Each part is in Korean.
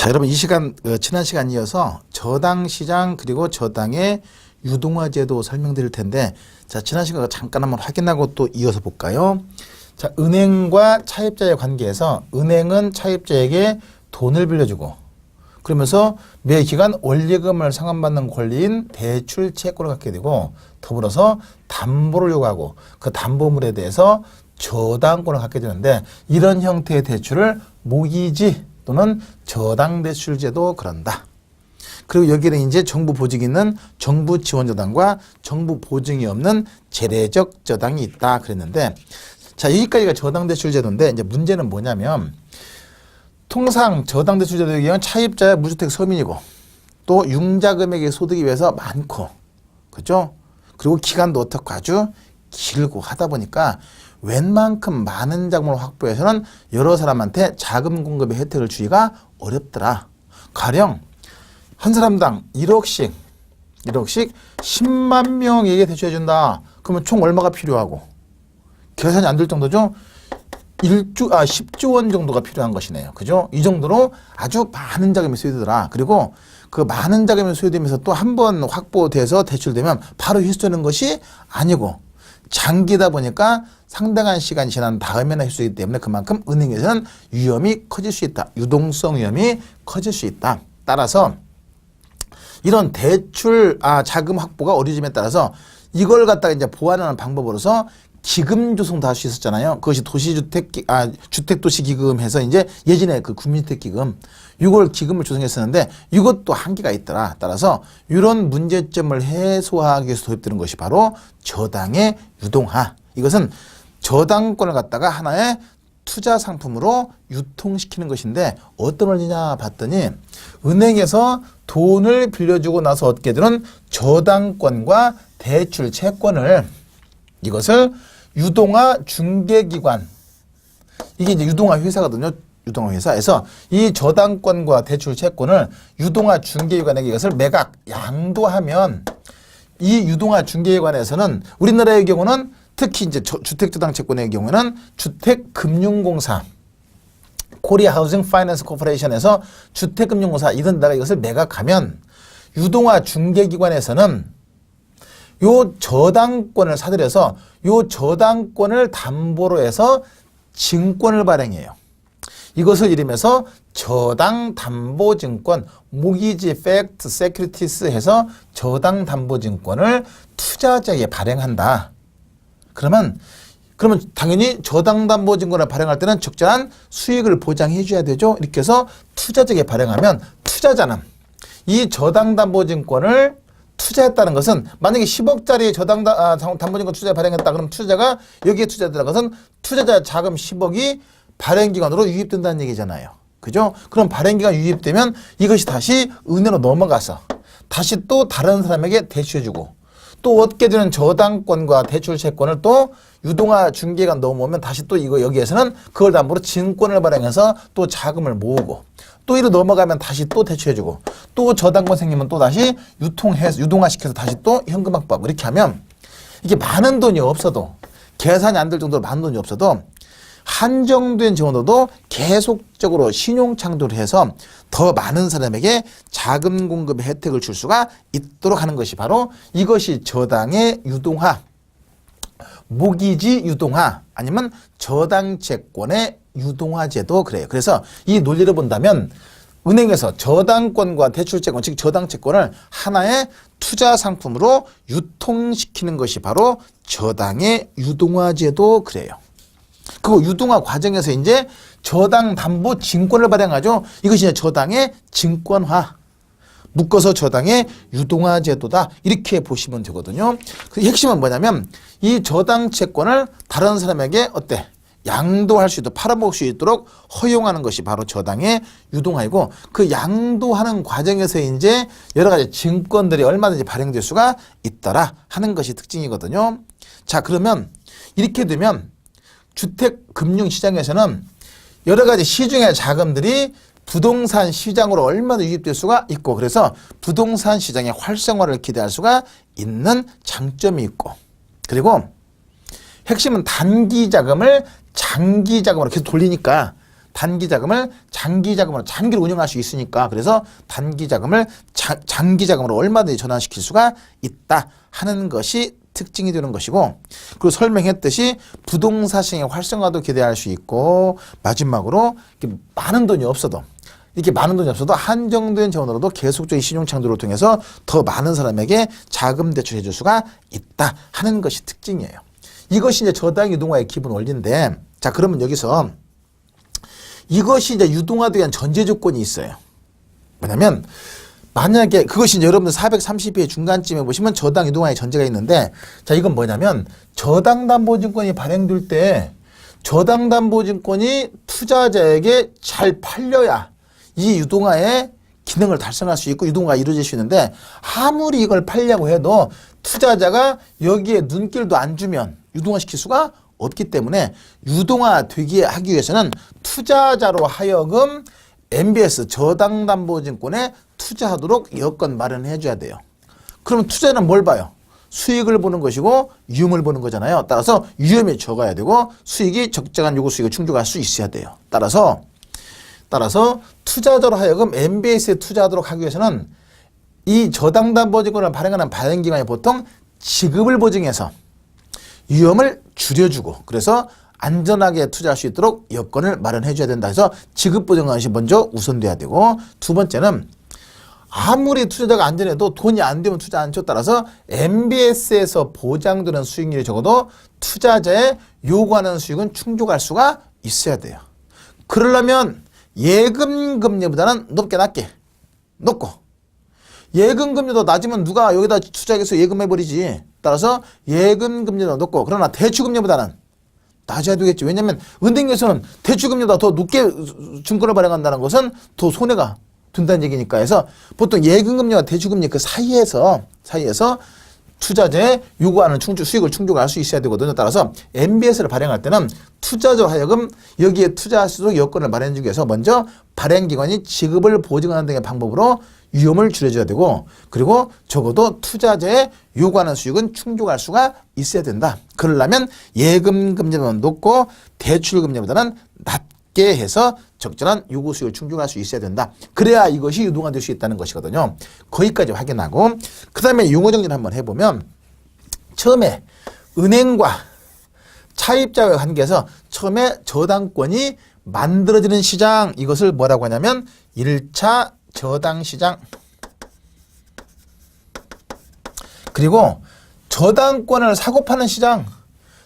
자, 여러분 이 시간 지난 시간 이어서 저당 시장 그리고 저당의 유동화 제도 설명드릴 텐데, 자, 지난 시간 잠깐 한번 확인하고 또 이어서 볼까요? 자, 은행과 차입자의 관계에서 은행은 차입자에게 돈을 빌려주고, 그러면서 매 기간 원리금을 상환받는 권리인 대출 채권을 갖게 되고, 더불어서 담보를 요구하고 그 담보물에 대해서 저당권을 갖게 되는데, 이런 형태의 대출을 모기지 또는 저당대출제도 그런다. 그리고 여기는 이제 정부 보증이 있는 정부 지원 저당과 정부 보증이 없는 재래적 저당이 있다 그랬는데, 자, 여기까지가 저당대출제도인데, 이제 문제는 뭐냐면, 통상 저당대출제도의 경우는 차입자야 무주택 서민이고, 또 융자금액의 소득에 비해서 많고, 그죠? 그리고 기간도 어떻고 아주 길고 하다 보니까 웬만큼 많은 자금을 확보해서는 여러 사람한테 자금 공급의 혜택을 주기가 어렵더라. 가령 한 사람당 1억씩 10만 명에게 대출해준다. 그러면 총 얼마가 필요하고, 계산이 안 될 정도죠. 10조 원 정도가 필요한 것이네요. 그죠? 이 정도로 아주 많은 자금이 소요되더라. 그리고 그 많은 자금이 소요되면서 또 한 번 확보돼서 대출되면 바로 회수되는 것이 아니고, 장기다 보니까 상당한 시간이 지난 다음에나 회수되기 때문에 그만큼 은행에서는 위험이 커질 수 있다. 유동성 위험이 커질 수 있다. 따라서 이런 대출 자금 확보가 어려짐에 따라서 이걸 갖다가 이제 보완하는 방법으로서 기금 조성도 할 수 있었잖아요. 그것이 주택도시기금 해서 이제 예전에 그 국민주택기금, 이걸 기금을 조성했었는데 이것도 한계가 있더라. 따라서 이런 문제점을 해소하기 위해서 도입되는 것이 바로 저당의 유동화. 이것은 저당권을 갖다가 하나의 투자 상품으로 유통시키는 것인데, 어떤 원리냐 봤더니, 은행에서 돈을 빌려주고 나서 얻게 되는 저당권과 대출 채권을, 이것을 유동화 중개기관, 이게 이제 유동화 회사거든요. 유동화 회사에서 이 저당권과 대출 채권을 유동화 중개기관에게 이것을 매각, 양도하면, 이 유동화 중개기관에서는 우리나라의 경우는 특히 이제 주택저당 채권의 경우는 주택금융공사, 코리아 하우징 파이낸스 코퍼레이션에서 주택금융공사 이런 데다가 이것을 매각하면, 유동화 중개기관에서는 요 저당권을 사들여서 요 저당권을 담보로 해서 증권을 발행해요. 이것을 이름해서 저당담보증권, 모기지 팩트 세큐리티스 해서 저당담보증권을 투자자에게 발행한다. 그러면 당연히 저당담보증권을 발행할 때는 적절한 수익을 보장해 줘야 되죠. 이렇게 해서 투자자에게 발행하면, 투자자는 이 저당담보증권을 투자했다는 것은, 만약에 10억짜리 저당담보증권 투자 발행했다. 그럼 투자자가 여기에 투자했다는 것은 투자자 자금 10억이 발행기관으로 유입된다는 얘기잖아요. 그죠? 그럼 발행기관 유입되면 이것이 다시 은행으로 넘어가서 다시 또 다른 사람에게 대출해주고, 또 얻게 되는 저당권과 대출 채권을 또 유동화 중개기관 넘어오면 다시 또 이거 여기에서는 그걸 담보로 증권을 발행해서 또 자금을 모으고, 또 이로 넘어가면 다시 또 대출해주고, 또 저당권 생기면 또 다시 유동화시켜서 다시 또 현금 확보하고, 이렇게 하면 이게 많은 돈이 없어도, 계산이 안 될 정도로 많은 돈이 없어도 한정된 정도도 계속적으로 신용 창조를 해서 더 많은 사람에게 자금 공급의 혜택을 줄 수가 있도록 하는 것이 바로, 이것이 저당의 유동화, 모기지 유동화, 아니면 저당채권의 유동화제도 그래요. 그래서 이 논리를 본다면 은행에서 저당권과 대출채권, 즉 저당채권을 하나의 투자 상품으로 유통시키는 것이 바로 저당의 유동화제도 그래요. 그 유동화 과정에서 이제 저당담보증권을 발행하죠. 이것이 이제 저당의 증권화, 묶어서 저당의 유동화 제도다, 이렇게 보시면 되거든요. 그 핵심은 뭐냐면, 이 저당 채권을 다른 사람에게 양도할 수 있도록, 팔아먹을 수 있도록 허용하는 것이 바로 저당의 유동화이고, 그 양도하는 과정에서 이제 여러 가지 증권들이 얼마든지 발행될 수가 있더라 하는 것이 특징이거든요. 자, 그러면 이렇게 되면 주택금융시장에서는 여러 가지 시중의 자금들이 부동산 시장으로 얼마나 유입될 수가 있고, 그래서 부동산 시장의 활성화를 기대할 수가 있는 장점이 있고, 그리고 핵심은 단기 자금을 장기 자금으로 계속 돌리니까 단기 자금을 장기 자금으로 장기로 운영할 수 있으니까 그래서 단기 자금을 장기 자금으로 얼마든지 전환시킬 수가 있다 하는 것이 특징이 되는 것이고 그리고 설명했듯이 부동산 시장의 활성화도 기대할 수 있고 마지막으로 이렇게 많은 돈이 없어도 한정된 자원으로도 계속적인 신용 창조를 통해서 더 많은 사람에게 자금 대출해 줄 수가 있다 하는 것이 특징이에요. 이것이 이제 저당 유동화의 기본 원리인데 자 그러면 여기서 이것이 이제 유동화에 대한 전제 조건이 있어요. 뭐냐면 만약에 그것이 이제 여러분들 430회 중간쯤에 보시면 저당 유동화의 전제가 있는데 자 이건 뭐냐면 저당담보증권이 발행될 때 저당담보증권이 투자자에게 잘 팔려야 이 유동화의 기능을 달성할 수 있고 유동화가 이루어질 수 있는데 아무리 이걸 팔려고 해도 투자자가 여기에 눈길도 안 주면 유동화시킬 수가 없기 때문에 유동화 되게 하기 위해서는 투자자로 하여금 MBS 저당담보증권에 투자하도록 여건 마련해 줘야 돼요. 그러면 투자는 뭘 봐요? 수익을 보는 것이고 위험을 보는 거잖아요. 따라서 위험이 적어야 되고 수익이 적정한 요구 수익을 충족할 수 있어야 돼요. 따라서 투자자로 하여금 MBS에 투자하도록 하기 위해서는 이 저당담보증권을 발행하는 발행기관이 보통 지급을 보증해서 위험을 줄여주고 그래서 안전하게 투자할 수 있도록 여건을 마련해 줘야 된다 해서 지급 보증하는 것이 먼저 우선돼야 되고 두 번째는 아무리 투자자가 안전해도 돈이 안 되면 투자 안 쳐 따라서 MBS에서 보장되는 수익률이 적어도 투자자의 요구하는 수익은 충족할 수가 있어야 돼요. 그러려면 예금 금리보다는 높고 예금 금리도 낮으면 누가 여기다 투자해서 예금해버리지. 따라서 예금 금리도 높고 그러나 대출 금리보다는 낮아야 되겠지. 왜냐하면 은행에서는 대출 금리보다 더 높게 증권을 발행한다는 것은 더 손해가 된다는 얘기니까 해서 보통 예금 금리와 대출 금리 그 사이에서 투자자의 요구하는 수익을 충족할 수 있어야 되거든요. 따라서 MBS를 발행할 때는 투자자로 하여금 여기에 투자할 수 있도록 여건을 마련해 주기 위해서 먼저 발행기관이 지급을 보증하는 등의 방법으로 위험을 줄여줘야 되고 그리고 적어도 투자자의 요구하는 수익은 충족할 수가 있어야 된다. 그러려면 예금 금리보다는 높고 대출 금리보다는 낮게 해서 적절한 요구 수익을 충족할 수 있어야 된다. 그래야 이것이 유동화될 수 있다는 것이거든요. 거기까지 확인하고 그 다음에 용어 정리를 한번 해보면 처음에 은행과 차입자와의 관계에서 처음에 저당권이 만들어지는 시장 이것을 뭐라고 하냐면 1차 저당시장 그리고 저당권을 사고 파는 시장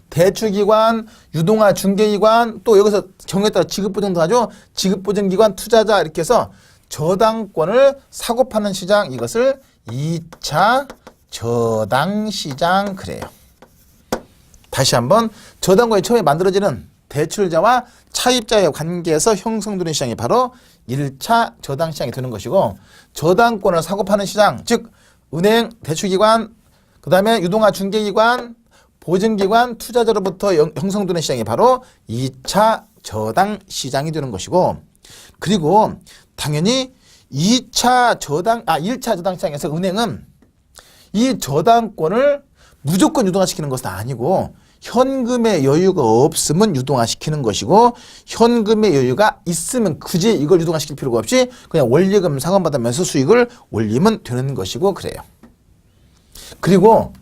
대출기관, 유동화 중개기관 또 여기서 경우에 따라 지급보증도 하죠. 지급보증기관, 투자자 이렇게 해서 저당권을 사고 파는 시장 이것을 2차 저당시장 그래요. 다시 한번 저당권이 처음에 만들어지는 대출자와 차입자의 관계에서 형성되는 시장이 바로 1차 저당시장이 되는 것이고 저당권을 사고 파는 시장 즉 은행, 대출기관, 그 다음에 유동화 중개기관 보증기관, 투자자로부터 형성되는 시장이 바로 2차 저당 시장이 되는 것이고 그리고 당연히 1차 저당 시장에서 은행은 이 저당권을 무조건 유동화시키는 것은 아니고 현금의 여유가 없으면 유동화시키는 것이고 현금의 여유가 있으면 굳이 이걸 유동화시킬 필요가 없이 그냥 원리금 상환받으면서 수익을 올리면 되는 것이고 그래요. 그리고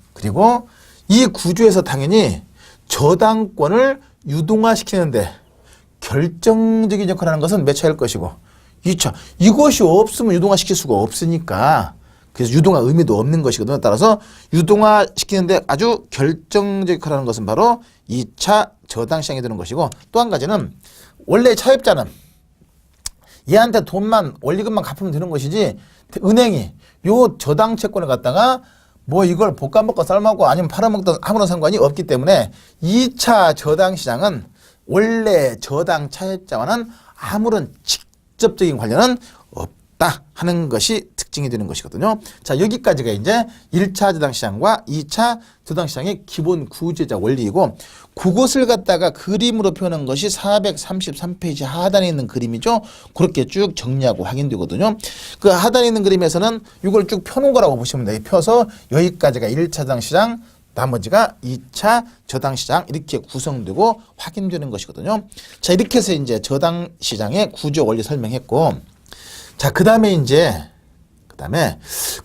이 구조에서 당연히 저당권을 유동화시키는데 결정적인 역할을 하는 것은 몇 차일 것이고 2차. 이것이 없으면 유동화시킬 수가 없으니까 그래서 유동화 의미도 없는 것이거든요. 따라서 유동화시키는데 아주 결정적 역할을 하는 것은 바로 2차 저당시장이 되는 것이고 또 한 가지는 원래 차입자는 얘한테 돈만 원리금만 갚으면 되는 것이지 은행이 요 저당 채권을 갖다가 뭐 이걸 볶아먹고 삶아먹고 아니면 팔아먹든 아무런 상관이 없기 때문에 2차 저당 시장은 원래 저당 차입자와는 아무런 직접적인 관련은 없다 하는 것이 특징이 되는 것이거든요. 자, 여기까지가 이제 1차 저당 시장과 2차 저당 시장의 기본 구조자 원리이고 그것을 갖다가 그림으로 표현한 것이 433페이지 하단에 있는 그림이죠. 그렇게 쭉 정리하고 확인되거든요. 그 하단에 있는 그림에서는 이걸 쭉 펴놓은 거라고 보시면 돼요. 펴서 여기까지가 1차 저당 시장, 나머지가 2차 저당시장 이렇게 구성되고 확인되는 것이거든요. 자, 이렇게 해서 이제 저당시장의 구조 원리 설명했고, 자, 그 다음에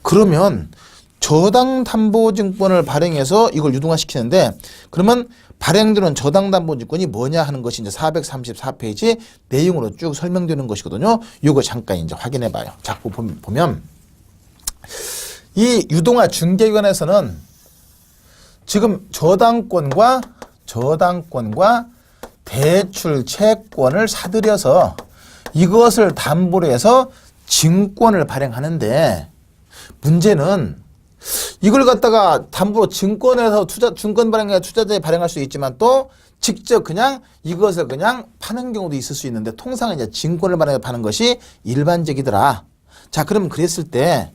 그러면 저당담보증권을 발행해서 이걸 유동화시키는데, 그러면 발행되는 저당담보증권이 뭐냐 하는 것이 이제 434페이지 내용으로 쭉 설명되는 것이거든요. 이거 잠깐 이제 확인해 봐요. 자, 보면 이 유동화 중개기관에서는 지금 저당권과 대출 채권을 사들여서 이것을 담보로 해서 증권을 발행하는데, 문제는 이걸 갖다가 담보로 증권에서 증권 발행해 투자자에 발행할 수 있지만 또 직접 그냥 이것을 그냥 파는 경우도 있을 수 있는데, 통상은 이제 증권을 발행해 파는 것이 일반적이더라. 자, 그러면 그랬을 때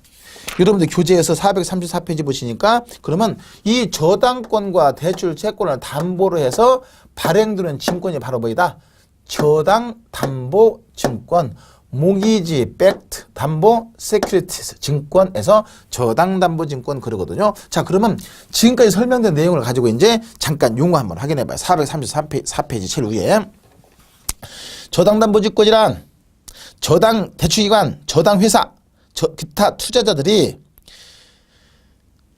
여러분들 교재에서 434페이지 보시니까, 그러면 이 저당권과 대출 채권을 담보로 해서 발행되는 증권이 바로 뭐이다? 저당담보증권, 모기지, 팩트, 담보, 세큐리티스, 증권에서 저당담보증권 그러거든요. 자, 그러면 지금까지 설명된 내용을 가지고 이제 잠깐 용어 한번 확인해 봐요. 434페이지 제일 위에. 저당담보증권이란 저당 대출기관, 저당회사, 기타 투자자들이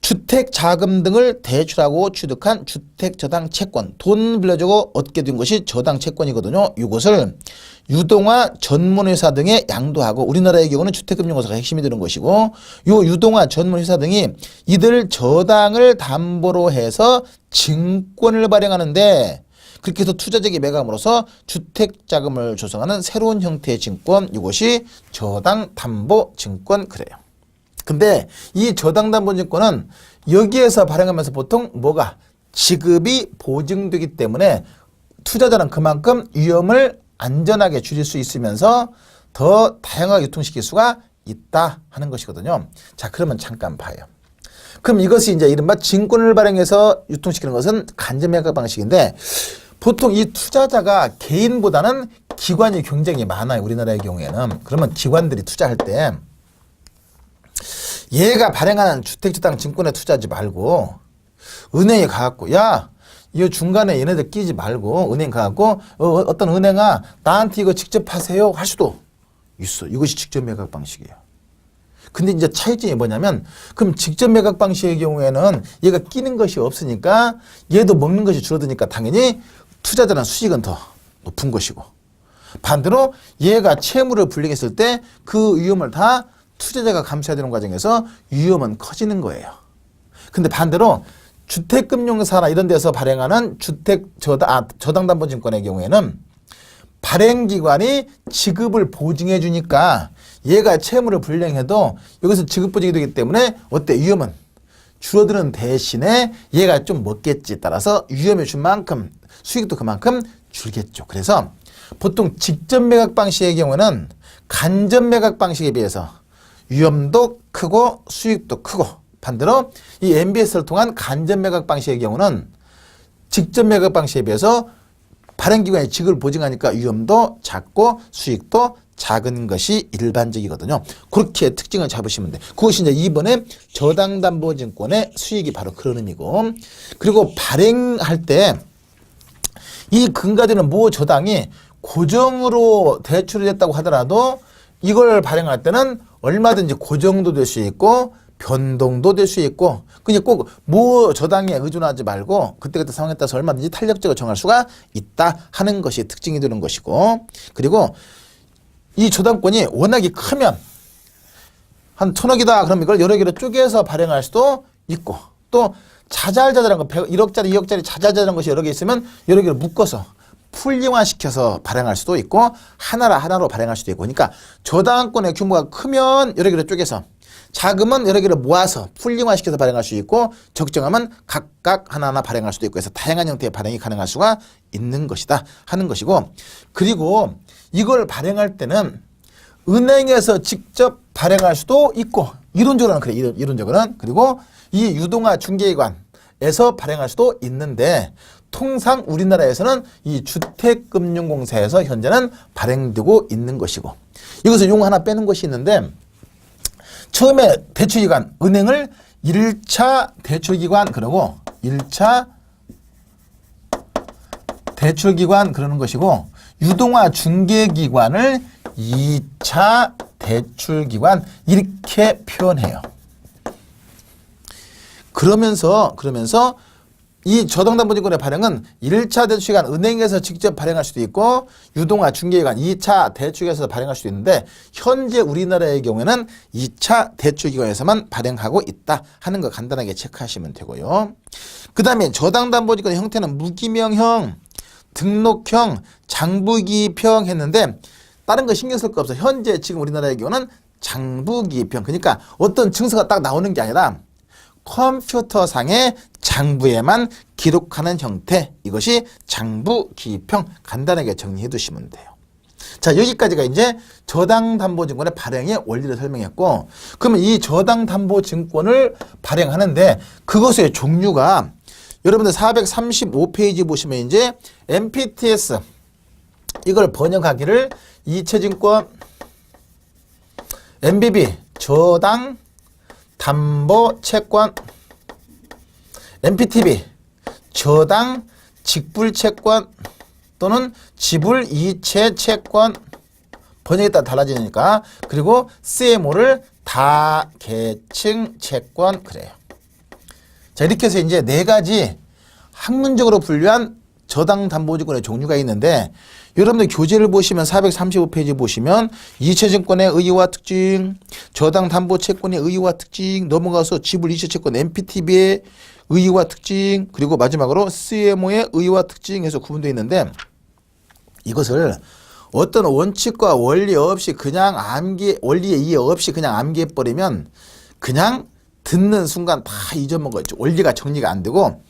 주택자금 등을 대출하고 취득한 주택저당채권, 돈 빌려주고 얻게 된 것이 저당채권이거든요. 이것을 유동화 전문회사 등에 양도하고, 우리나라의 경우는 주택금융공사가 핵심이 되는 것이고, 요 유동화 전문회사 등이 이들 저당을 담보로 해서 증권을 발행하는데, 그렇게 해서 투자자에게 매감으로써 주택자금을 조성하는 새로운 형태의 증권, 이것이 저당담보증권 그래요. 근데 이 저당담보증권은 여기에서 발행하면서 보통 뭐가 지급이 보증되기 때문에 투자자는 그만큼 위험을 안전하게 줄일 수 있으면서 더 다양하게 유통시킬 수가 있다 하는 것이거든요. 자, 그러면 잠깐 봐요. 그럼 이것이 이제 이른바 증권을 발행해서 유통시키는 것은 간접매각 방식인데, 보통 이 투자자가 개인보다는 기관이 굉장히 많아요. 우리나라의 경우에는. 그러면 기관들이 투자할 때 얘가 발행하는 주택저당 증권에 투자하지 말고 은행에 가갖고, 야, 이 중간에 얘네들 끼지 말고 은행 가갖고 어떤 은행아 나한테 이거 직접 하세요 할 수도 있어. 이것이 직접 매각 방식이에요. 근데 이제 차이점이 뭐냐면, 그럼 직접 매각 방식의 경우에는 얘가 끼는 것이 없으니까 얘도 먹는 것이 줄어드니까 당연히 투자자는 수익은 더 높은 것이고, 반대로 얘가 채무를 불링했을 때 그 위험을 다 투자자가 감수해야 되는 과정에서 위험은 커지는 거예요. 근데 반대로 주택금융사나 이런 데서 발행하는 저당담보증권의 경우에는 발행기관이 지급을 보증해 주니까 얘가 채무를 불량해도 여기서 지급 보증이 되기 때문에 어때? 위험은 줄어드는 대신에 얘가 좀 먹겠지. 따라서 위험을 준 만큼 수익도 그만큼 줄겠죠. 그래서 보통 직접 매각 방식의 경우는 간접 매각 방식에 비해서 위험도 크고 수익도 크고, 반대로 이 MBS를 통한 간접 매각 방식의 경우는 직접 매각 방식에 비해서 발행기관이 지급을 보증하니까 위험도 작고 수익도 작은 것이 일반적이거든요. 그렇게 특징을 잡으시면 돼. 그것이 이제 이번에 저당담보증권의 수익이 바로 그런 의미고, 그리고 발행할 때 이 근거되는 모 저당이 고정으로 대출이 됐다고 하더라도 이걸 발행할 때는 얼마든지 고정도 될 수 있고 변동도 될 수 있고, 그냥 꼭 모 저당에 의존하지 말고 그때그때 상황에 따라서 얼마든지 탄력적으로 정할 수가 있다 하는 것이 특징이 되는 것이고, 그리고 이 저당권이 워낙에 크면 한 1,000억이다 그럼 이걸 여러 개로 쪼개서 발행할 수도 있고, 또 자잘자잘한 거 1억짜리 2억짜리 자잘자잘한 것이 여러 개 있으면 여러 개를 묶어서 풀링화시켜서 발행할 수도 있고 하나로 발행할 수도 있고, 그러니까 저당권의 규모가 크면 여러 개로 쪼개서, 작으면 여러 개를 모아서 풀링화시켜서 발행할 수 있고, 적정하면 각각 하나하나 발행할 수도 있고 해서 다양한 형태의 발행이 가능할 수가 있는 것이다 하는 것이고, 그리고 이걸 발행할 때는 은행에서 직접 발행할 수도 있고, 이론적으로는 그래. 이론적으로는. 그리고 이 유동화 중개기관에서 발행할 수도 있는데, 통상 우리나라에서는 이 주택금융공사에서 현재는 발행되고 있는 것이고, 여기서 용어 하나 빼는 것이 있는데, 처음에 대출기관, 은행을 1차 대출기관 그러고 1차 대출기관 그러는 것이고 유동화 중개기관을 2차 대출기관 이렇게 표현해요. 그러면서 이 저당담보증권의 발행은 1차 대출기관 은행에서 직접 발행할 수도 있고 유동화 중개기관 2차 대출기관에서 발행할 수도 있는데 현재 우리나라의 경우에는 2차 대출기관에서만 발행하고 있다 하는 거 간단하게 체크하시면 되고요. 그 다음에 저당담보증권의 형태는 무기명형, 등록형, 장부기입형 했는데 다른 거 신경 쓸 거 없어. 현재 지금 우리나라의 경우는 장부기입형. 그러니까 어떤 증서가 딱 나오는 게 아니라 컴퓨터상의 장부에만 기록하는 형태, 이것이 장부기입형. 간단하게 정리해 두시면 돼요. 자, 여기까지가 이제 저당담보증권의 발행의 원리를 설명했고, 그러면 이 저당담보증권을 발행하는데 그것의 종류가 여러분들 435페이지 보시면 이제 MPTS 이걸 번역하기를 이체증권, MBB 저당 담보 채권, MPTB 저당 직불 채권 또는 지불 이체 채권 번역에 따라 달라지니까, 그리고 CMO를 다계층 채권 그래요. 자, 이렇게 해서 이제 네 가지 학문적으로 분류한 저당담보증권의 종류가 있는데 여러분들 교재를 보시면 435페이지 보시면 이체증권의 의의와 특징, 저당담보채권의 의의와 특징, 넘어가서 지불이체채권 MPTB의 의의와 특징, 그리고 마지막으로 CMO의 의의와 특징에서 구분되어 있는데 이것을 어떤 원칙과 원리 없이 그냥 원리에 이해 없이 그냥 암기해버리면 그냥 듣는 순간 다 잊어먹어요. 원리가 정리가 안 되고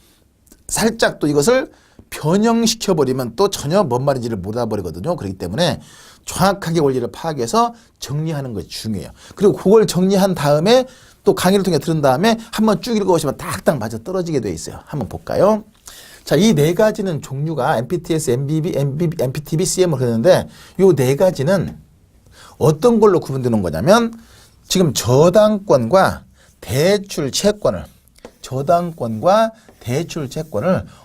살짝 또 이것을 변형시켜버리면 또 전혀 뭔 말인지를 못 알아버리거든요. 그렇기 때문에 정확하게 원리를 파악해서 정리하는 것이 중요해요. 그리고 그걸 정리한 다음에 또 강의를 통해 들은 다음에 한번 쭉 읽어보시면 딱딱 맞아 떨어지게 돼 있어요. 한번 볼까요? 자, 이 네 가지는 종류가 MPTS, MBB, MPTB, CM을 그러는데 이 네 가지는 어떤 걸로 구분되는 거냐면 지금 저당권과 대출 채권을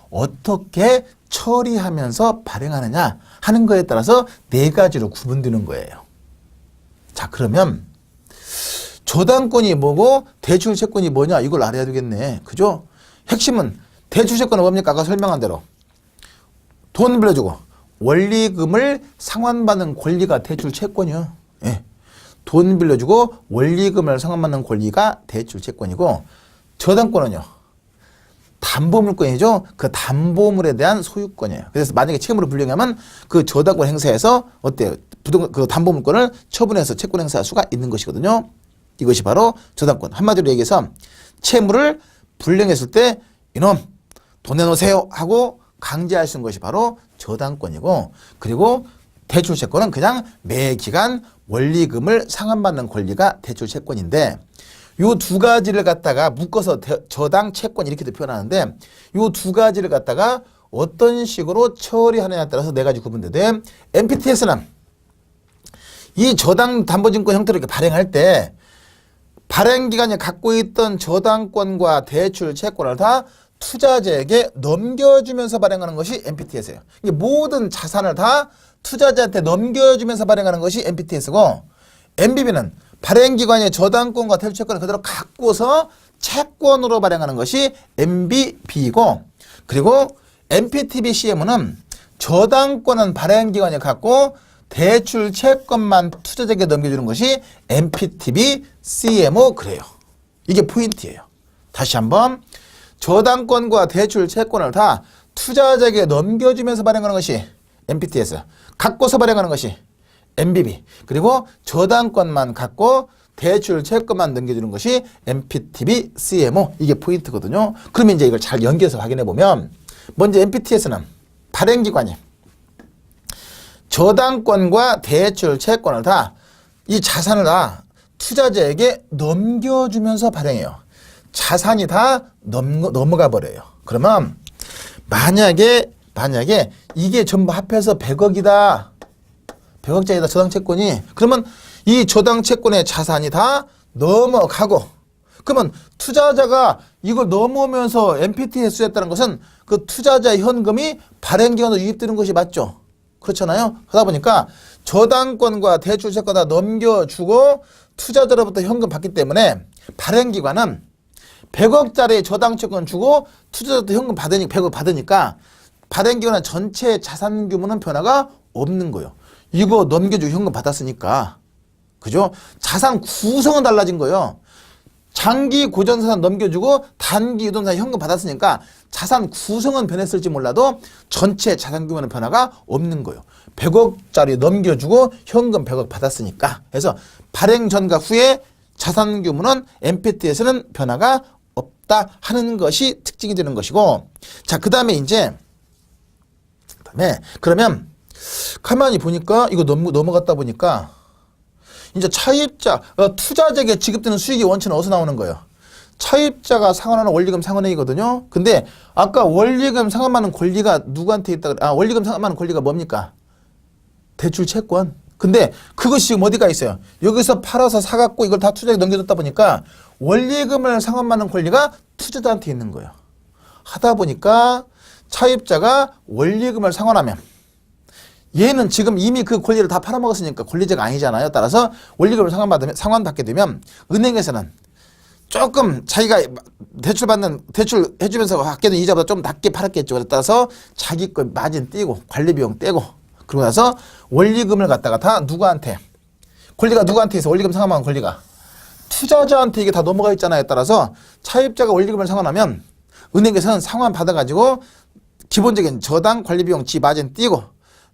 어떻게 처리하면서 발행하느냐 하는 거에 따라서 네 가지로 구분되는 거예요. 자, 그러면 저당권이 뭐고 대출 채권이 뭐냐 이걸 알아야 되겠네. 그죠? 핵심은 대출 채권은 뭡니까? 아까 설명한 대로 돈 빌려주고 원리금을 상환받는 권리가 대출 채권이요. 예. 돈 빌려주고 원리금을 상환받는 권리가 대출 채권이고 저당권은요. 담보물권이죠. 그 담보물에 대한 소유권이에요. 그래서 만약에 채무를 불이행하면 그 저당권 행사에서 어때요? 그 담보물권을 처분해서 채권 행사할 수가 있는 것이거든요. 이것이 바로 저당권. 한마디로 얘기해서 채무를 불이행했을 때 이놈 돈 내놓으세요 하고 강제할 수 있는 것이 바로 저당권이고, 그리고 대출 채권은 그냥 매 기간 원리금을 상환받는 권리가 대출 채권인데 요 두 가지를 갖다가 묶어서 저당 채권 이렇게도 표현하는데 요 두 가지를 갖다가 어떤 식으로 처리하느냐에 따라서 네 가지 구분되는데 MPTS는 이 저당 담보증권 형태로 이렇게 발행할 때 발행기관이 갖고 있던 저당권과 대출 채권을 다 투자자에게 넘겨주면서 발행하는 것이 MPTS예요. 이게 모든 자산을 다 투자자한테 넘겨주면서 발행하는 것이 MPTS고, MBB는 발행기관의 저당권과 대출 채권을 그대로 갖고서 채권으로 발행하는 것이 MBB이고, 그리고 MPTB CM은 저당권은 발행기관이 갖고 대출 채권만 투자자에게 넘겨주는 것이 MPTB CMO 그래요. 이게 포인트예요. 다시 한번 저당권과 대출 채권을 다 투자자에게 넘겨주면서 발행하는 것이 MPTS, 갖고서 발행하는 것이 MBB, 그리고 저당권만 갖고 대출 채권만 넘겨주는 것이 MPTB CMO, 이게 포인트거든요. 그러면 이제 이걸 잘 연결해서 확인해 보면 먼저 MPTS는 발행기관이 저당권과 대출 채권을 다 이 자산을 다 투자자에게 넘겨주면서 발행해요. 자산이 다 넘어가 버려요. 그러면 만약에 이게 전부 합해서 100억이다. 100억짜리다 저당 채권이. 그러면 이 저당 채권의 자산이 다 넘어가고 그러면 투자자가 이걸 넘어오면서 NPT 회수했다는 것은 그 투자자의 현금이 발행기관으로 유입되는 것이 맞죠. 그렇잖아요. 그러다 보니까 저당권과 대출채권 다 넘겨주고 투자자로부터 현금 받기 때문에 발행기관은 100억짜리 저당채권 주고 투자자로부터 현금 받으니까 100억 받으니까 발행기관은 전체 자산 규모는 변화가 없는 거예요. 이거 넘겨주고 현금 받았으니까. 그죠? 자산 구성은 달라진 거예요. 장기 고정자산 넘겨주고 단기 유동자산 현금 받았으니까 자산 구성은 변했을지 몰라도 전체 자산 규모는 변화가 없는 거예요. 100억짜리 넘겨주고 현금 100억 받았으니까. 그래서 발행 전과 후에 자산 규모는 NPT에서는 변화가 없다 하는 것이 특징이 되는 것이고, 자, 그 다음에 그러면 가만히 보니까 이거 넘어갔다 보니까 이제 차입자, 투자자에게 지급되는 수익의 원칙은 어디서 나오는 거예요? 차입자가 상환하는 원리금 상환액이거든요. 근데 아까 원리금 상환하는 권리가 누구한테 있다? 원리금 상환하는 권리가 뭡니까? 대출 채권. 근데 그것이 지금 어디가 있어요? 여기서 팔아서 사갖고 이걸 다 투자에 넘겨줬다 보니까 원리금을 상환하는 권리가 투자자한테 있는 거예요. 하다 보니까 차입자가 원리금을 상환하면 얘는 지금 이미 그 권리를 다 팔아먹었으니까 권리자가 아니잖아요. 따라서 원리금을 상환받게 되면 은행에서는 조금 자기가 대출 해주면서 받게된 이자보다 좀 낮게 팔았겠죠. 따라서 자기 거 마진 떼고 관리비용 떼고 그러고 나서 원리금을 갖다가 다 누구한테, 권리가 누구한테 있어? 원리금 상환한 권리가 투자자한테 이게 다 넘어가 있잖아요. 따라서 차입자가 원리금을 상환하면 은행에서는 상환 받아가지고 기본적인 저당 관리비용 지 마진 떼고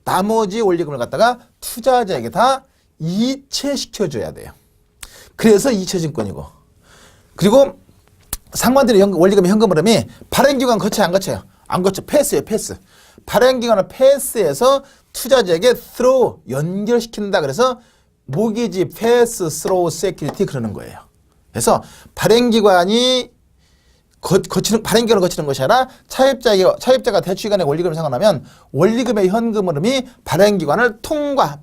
나머지 원리금을 갖다가 투자자에게 다 이체시켜줘야 돼요. 그래서 이체증권이고, 그리고 상환들의 원리금의 현금 흐름이 발행기관 거쳐요, 안 거쳐요? 안 거쳐. 패스예요, 패스. 발행기관을 패스해서 투자자에게 through 연결시킨다. 그래서 모기지 패스 through security 그러는 거예요. 그래서 발행기관이 발행기관을 거치는 것이 아니라 차입자가 대출기관의 원리금을 상환하면 원리금의 현금 흐름이 발행기관을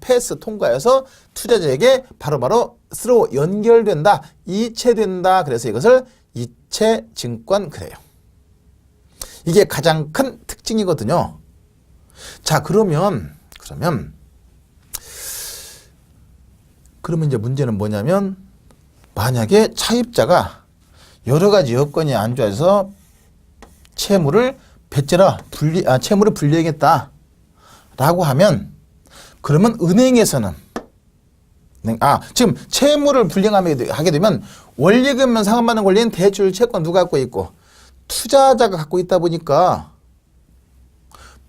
패스 통과해서 투자자에게 바로바로 through 연결된다, 이체된다. 그래서 이것을 이체증권 그래요. 이게 가장 큰 특징이거든요. 자, 그러면 이제 문제는 뭐냐면, 만약에 차입자가 여러 가지 여건이 안 좋아서 채무를 채무를 분리하겠다 라고 하면, 그러면 은행에서는 지금 채무를 분리하게 되면 원리금만 상환받는 권리는 대출 채권 누가 갖고 있고 투자자가 갖고 있다 보니까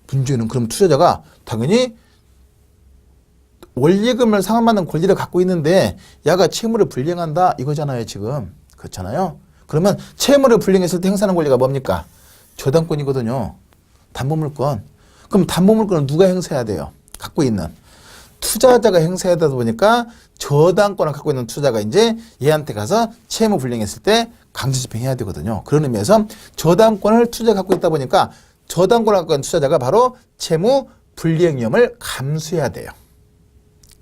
문제는, 그럼 투자자가 당연히 원리금을 상환받는 권리를 갖고 있는데 야가 채무를 불이행한다 이거잖아요, 지금. 그렇잖아요. 그러면 채무를 불이행했을 때 행사하는 권리가 뭡니까? 저당권이거든요. 담보물권. 그럼 담보물권은 누가 행사해야 돼요? 갖고 있는 투자자가 행사하다 보니까 저당권을 갖고 있는 투자가 이제 얘한테 가서 채무 불이행했을 때 강제 집행해야 되거든요. 그런 의미에서 저당권을 투자가 갖고 있다 보니까 저당권을 갖고 있는 투자자가 바로 채무 불이행 위험을 감수해야 돼요.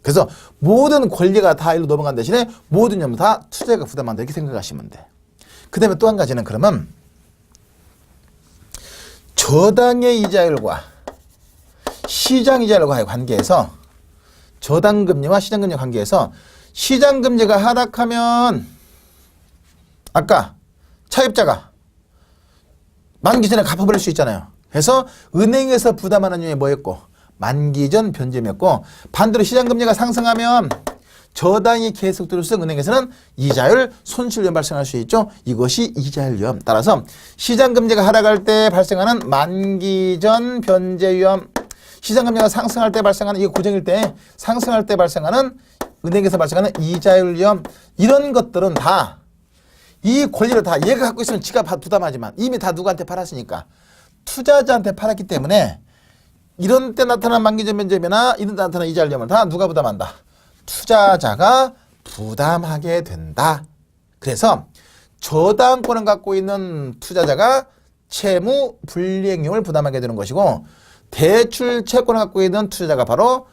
그래서 모든 권리가 다 일로 넘어간 대신에 모든 위험은 다 투자자가 부담한다 이렇게 생각하시면 돼. 그 다음에 또 한 가지는, 그러면 저당의 이자율과 시장 이자율과의 관계에서, 저당금리와 시장금리 관계에서 시장금리가 하락하면 아까 차입자가 만기 전에 갚아버릴 수 있잖아요. 그래서 은행에서 부담하는 위험이 뭐였고? 만기 전 변제였고, 반대로 시장금리가 상승하면 저당이 계속 들어서 은행에서는 이자율 손실 위험 발생할 수 있죠. 이것이 이자율 위험. 따라서 시장금리가 하락할 때 발생하는 만기 전 변제 위험, 시장금리가 상승할 때 발생하는, 이게 고정일 때 상승할 때 발생하는 은행에서 발생하는 이자율 위험, 이런 것들은 다 이 권리를 다 얘가 갖고 있으면 지가 부담하지만 이미 다 누구한테 팔았으니까 투자자한테 팔았기 때문에 이런 때 나타난 만기전 변제비나 이런 때 나타난 이자율 위험을 다 누가 부담한다? 투자자가 부담하게 된다. 그래서 저당권을 갖고 있는 투자자가 채무 불이행 위험을 부담하게 되는 것이고, 대출 채권을 갖고 있는 투자자가 바로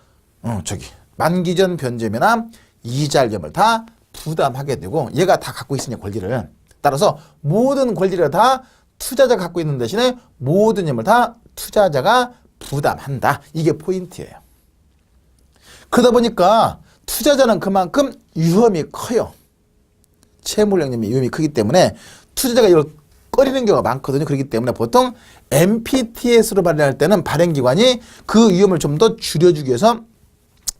만기 전 변제비나 이자율 위험을 다 부담하게 되고, 얘가 다 갖고 있으니 권리를. 따라서 모든 권리를 다 투자자가 갖고 있는 대신에 모든 힘을 다 투자자가 부담한다. 이게 포인트예요. 그러다 보니까 투자자는 그만큼 위험이 커요. 채무불량님이 위험이 크기 때문에 투자자가 이걸 꺼리는 경우가 많거든요. 그렇기 때문에 보통 MPTS로 발행할 때는 발행기관이 그 위험을 좀 더 줄여주기 위해서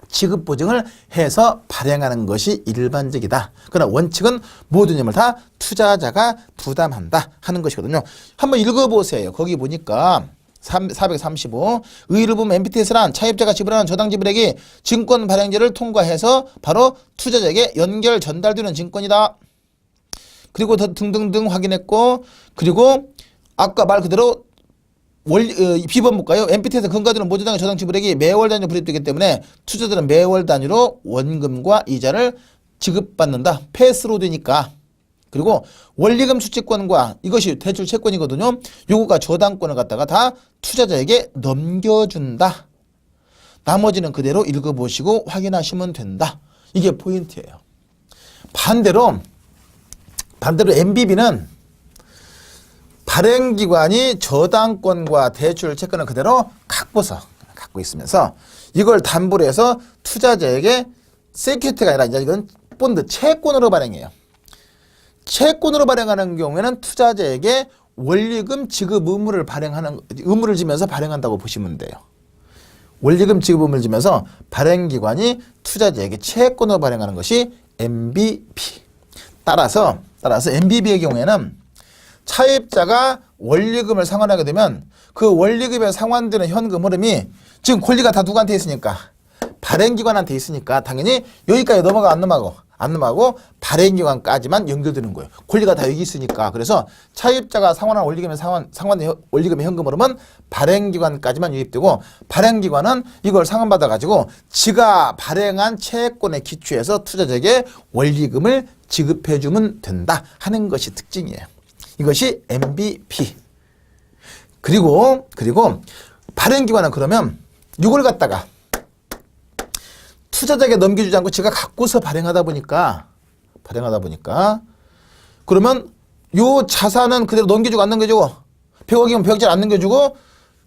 지급 보증을 해서 발행하는 것이 일반적이다. 그러나 원칙은 모든 힘을 다 투자자가 부담한다 하는 것이거든요. 한번 읽어보세요. 거기 보니까 435 의의를 보면 MPTS란 차입자가 지불하는 저당 지불액이 증권 발행제를 통과해서 바로 투자자에게 연결 전달되는 증권이다. 그리고 더 등등등 확인했고, 그리고 아까 말 그대로 비번 볼까요? MPT에서 근거되는 모조당의 저당 지불액이 매월 단위로 불입되기 때문에 투자자들은 매월 단위로 원금과 이자를 지급받는다. 패스로 되니까. 그리고 원리금 수취권과 이것이 대출 채권이거든요. 요거가 저당권을 갖다가 다 투자자에게 넘겨준다. 나머지는 그대로 읽어보시고 확인하시면 된다. 이게 포인트예요. 반대로 MBB는 발행기관이 저당권과 대출 채권을 그대로 갖고 있으면서 이걸 담보로 해서 투자자에게 세큐리티가 아니라 이제 이건 본드 채권으로 발행해요. 채권으로 발행하는 경우에는 투자자에게 원리금 지급 의무를 지면서 발행한다고 보시면 돼요. 원리금 지급 의무를 지면서 발행기관이 투자자에게 채권으로 발행하는 것이 MBB. 따라서 MBB의 경우에는 차입자가 원리금을 상환하게 되면 그 원리금에 상환되는 현금 흐름이 지금 권리가 다 누구한테 있으니까 발행기관한테 있으니까 당연히 여기까지 넘어가 안 넘어가고 발행기관까지만 연결되는 거예요. 권리가 다 여기 있으니까. 그래서 차입자가 상환한 상환된 원리금의 현금 흐름은 발행기관까지만 유입되고 발행기관은 이걸 상환받아 가지고 지가 발행한 채권에 기초해서 투자자에게 원리금을 지급해 주면 된다 하는 것이 특징이에요. 이것이 MBP. 그리고 발행기관은 그러면 이걸 갖다가 투자자에게 넘겨주지 않고 지가 갖고서 발행하다 보니까 그러면 요 자산은 그대로 넘겨주고 안 넘겨주고 100억이면 100억짜리 안 넘겨주고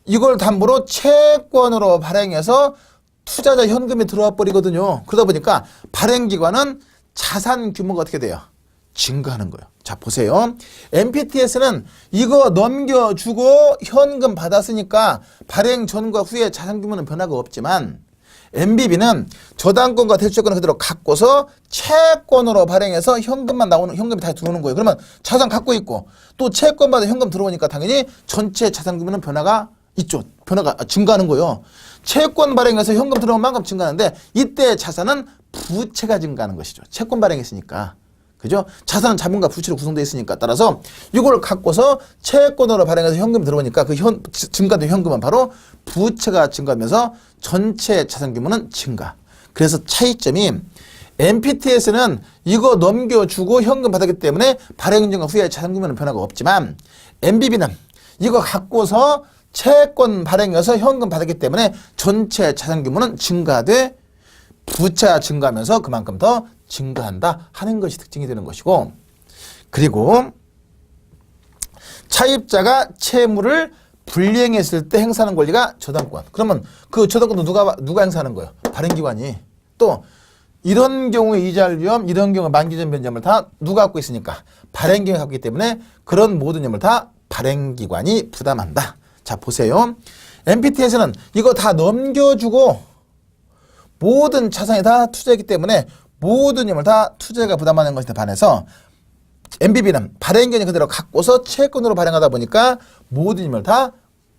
이걸 담보로 채권으로 발행해서 투자자 현금이 들어와 버리거든요. 그러다 보니까 발행기관은 자산 규모가 어떻게 돼요? 증가하는 거예요. 자, 보세요. MPTS는 이거 넘겨주고 현금 받았으니까 발행 전과 후에 자산 규모는 변화가 없지만 MBB는 저당권과 대출권을 그대로 갖고서 채권으로 발행해서 현금이 다 들어오는 거예요. 그러면 자산 갖고 있고 또 채권 받아 현금 들어오니까 당연히 전체 자산 규모는 변화가 있죠. 변화가 증가하는 거예요. 채권 발행해서 현금 들어오는 만큼 증가하는데 이때 자산은 부채가 증가하는 것이죠. 채권 발행했으니까. 그죠? 자산은 자본과 부채로 구성되어 있으니까 따라서 이걸 갖고서 채권으로 발행해서 현금이 들어오니까 그 증가된 현금은 바로 부채가 증가하면서 전체 자산 규모는 증가. 그래서 차이점이 MPTS는 이거 넘겨주고 현금 받았기 때문에 발행 전과 후에 자산 규모는 변화가 없지만 MBB는 이거 갖고서 채권 발행해서 현금 받았기 때문에 전체 자산 규모는 증가돼 부채가 증가하면서 그만큼 더 증가한다 하는 것이 특징이 되는 것이고, 그리고 차입자가 채무를 불이행했을 때 행사하는 권리가 저당권. 그러면 그 저당권도 누가 행사하는 거예요? 발행기관이. 또 이런 경우에 이자율 위험, 이런 경우에 만기전 변제점을 다 누가 갖고 있으니까 발행기관이 갖고 있기 때문에 그런 모든 점을 다 발행기관이 부담한다. 자, 보세요. MPT에서는 이거 다 넘겨주고 모든 자산이 다 투자했기 때문에 모든 힘을 다 투자자가 부담하는 것에 반해서 MBB는 발행기관이 그대로 갖고서 채권으로 발행하다 보니까 모든 힘을 다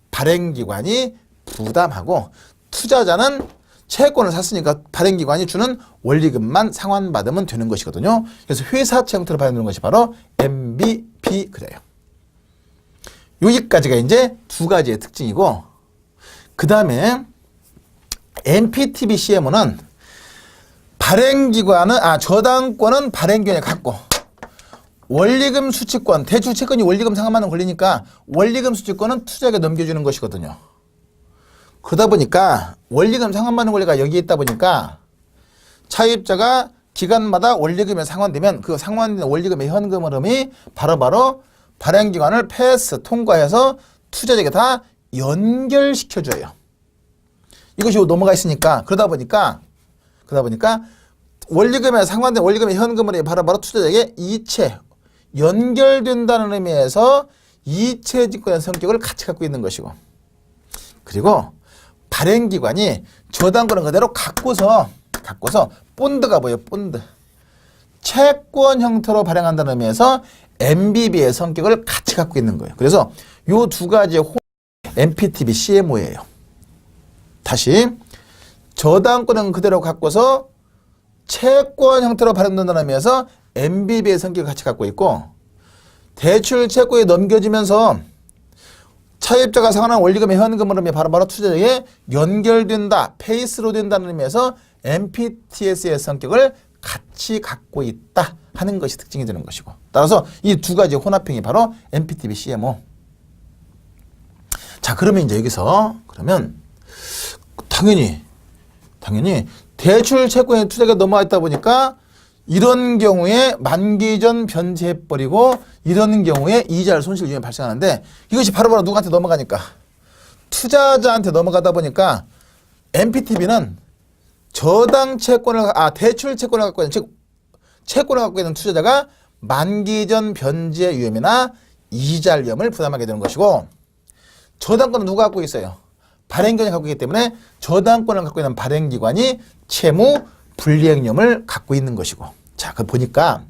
발행기관이 부담하고 투자자는 채권을 샀으니까 발행기관이 주는 원리금만 상환받으면 되는 것이거든요. 그래서 회사채 형태로 발행되는 것이 바로 MBP 그래요. 여기까지가 이제 두 가지의 특징이고, 그 다음에 MPTBCM은 저당권은 발행기관이 갖고 원리금 수취권, 대출 채권이 원리금 상환받는 권리니까 원리금 수취권은 투자자에게 넘겨주는 것이거든요. 그러다 보니까 원리금 상환받는 권리가 여기에 있다 보니까 차입자가 기간마다 원리금이 상환되면 그 상환된 원리금의 현금 흐름이 바로바로 발행기관을 패스, 통과해서 투자자에게 다 연결시켜줘요. 이것이 넘어가 있으니까 그러다 보니까 원리금에 상환된 원리금의 현금 흐름이 바로바로 투자자에게 이체, 연결된다는 의미에서 이체증권의 성격을 같이 갖고 있는 것이고, 그리고 발행기관이 저당권을 그대로 갖고서 본드가 뭐예요? 본드. 채권 형태로 발행한다는 의미에서 MBB의 성격을 같이 갖고 있는 거예요. 그래서 요 두 가지의 MPTB, CMO예요. 다시 저당권은 그대로 갖고서 채권 형태로 발행된다는 의미에서 MBB의 성격을 같이 갖고 있고, 대출 채권이 넘겨지면서 차입자가 상환한 원리금의 현금 흐름이 바로바로 투자자에게 연결된다, 페이스로 된다는 의미에서 MPTS의 성격을 같이 갖고 있다 하는 것이 특징이 되는 것이고, 따라서 이 두 가지 혼합형이 바로 MPTB, CMO. 자, 그러면 이제 여기서 그러면 당연히 대출 채권에 투자가 넘어와 있다 보니까 이런 경우에 만기 전 변제해버리고 이런 경우에 이자를 손실 위험이 발생하는데, 이것이 바로바로 누구한테 넘어가니까? 투자자한테 넘어가다 보니까 MPTB는 저당 채권을, 대출 채권을 갖고 있는, 즉 채권을 갖고 있는 투자자가 만기 전 변제 위험이나 이자 위험을 부담하게 되는 것이고, 저당권은 누가 갖고 있어요? 발행기관이 갖고 있기 때문에 저당권을 갖고 있는 발행기관이 채무 불이행 위험을 갖고 있는 것이고. 자, 그 보니까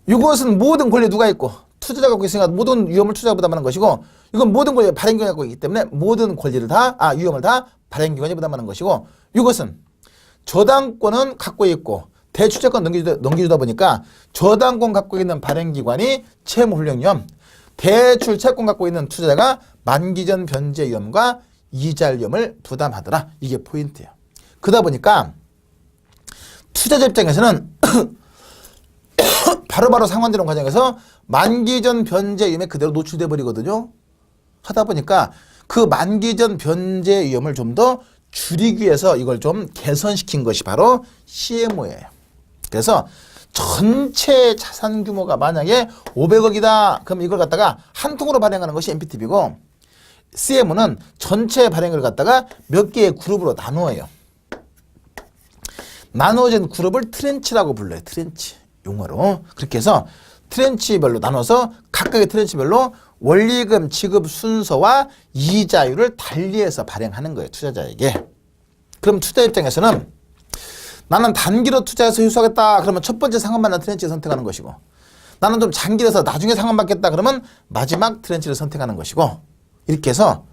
이것은 모든 권리 누가 있고, 투자자가 갖고 있으니까 모든 위험을 투자가 부담하는 것이고, 이건 모든 권리 발행기관이 갖고 있기 때문에 모든 권리를 위험을 다 발행기관이 부담하는 것이고, 이것은 저당권은 갖고 있고 대출채권 넘겨주다 보니까 저당권 갖고 있는 발행기관이 채무불이행 위험, 대출 채권 갖고 있는 투자자가 만기 전 변제 위험과 이자 위험을 부담하더라. 이게 포인트예요. 그러다 보니까 투자자 입장에서는 바로바로 상환되는 과정에서 만기 전 변제 위험에 그대로 노출돼 버리거든요. 하다 보니까 그 만기 전 변제 위험을 좀 더 줄이기 위해서 이걸 좀 개선시킨 것이 바로 CMO예요. 그래서 전체 자산 규모가 만약에 500억이다. 그럼 이걸 갖다가 한 통으로 발행하는 것이 MPTB고, CMO는 전체 발행을 갖다가 몇 개의 그룹으로 나누어요. 나누어진 그룹을 트렌치라고 불러요. 트렌치 용어로. 그렇게 해서 트렌치별로 나눠서 각각의 트렌치별로 원리금 지급 순서와 이자율을 달리해서 발행하는 거예요. 투자자에게. 그럼 투자 입장에서는 나는 단기로 투자해서 효수하겠다. 그러면 첫 번째 상환받는 트렌치를 선택하는 것이고, 나는 좀 장기로서 나중에 상환받겠다. 그러면 마지막 트렌치를 선택하는 것이고, 이렇게 해서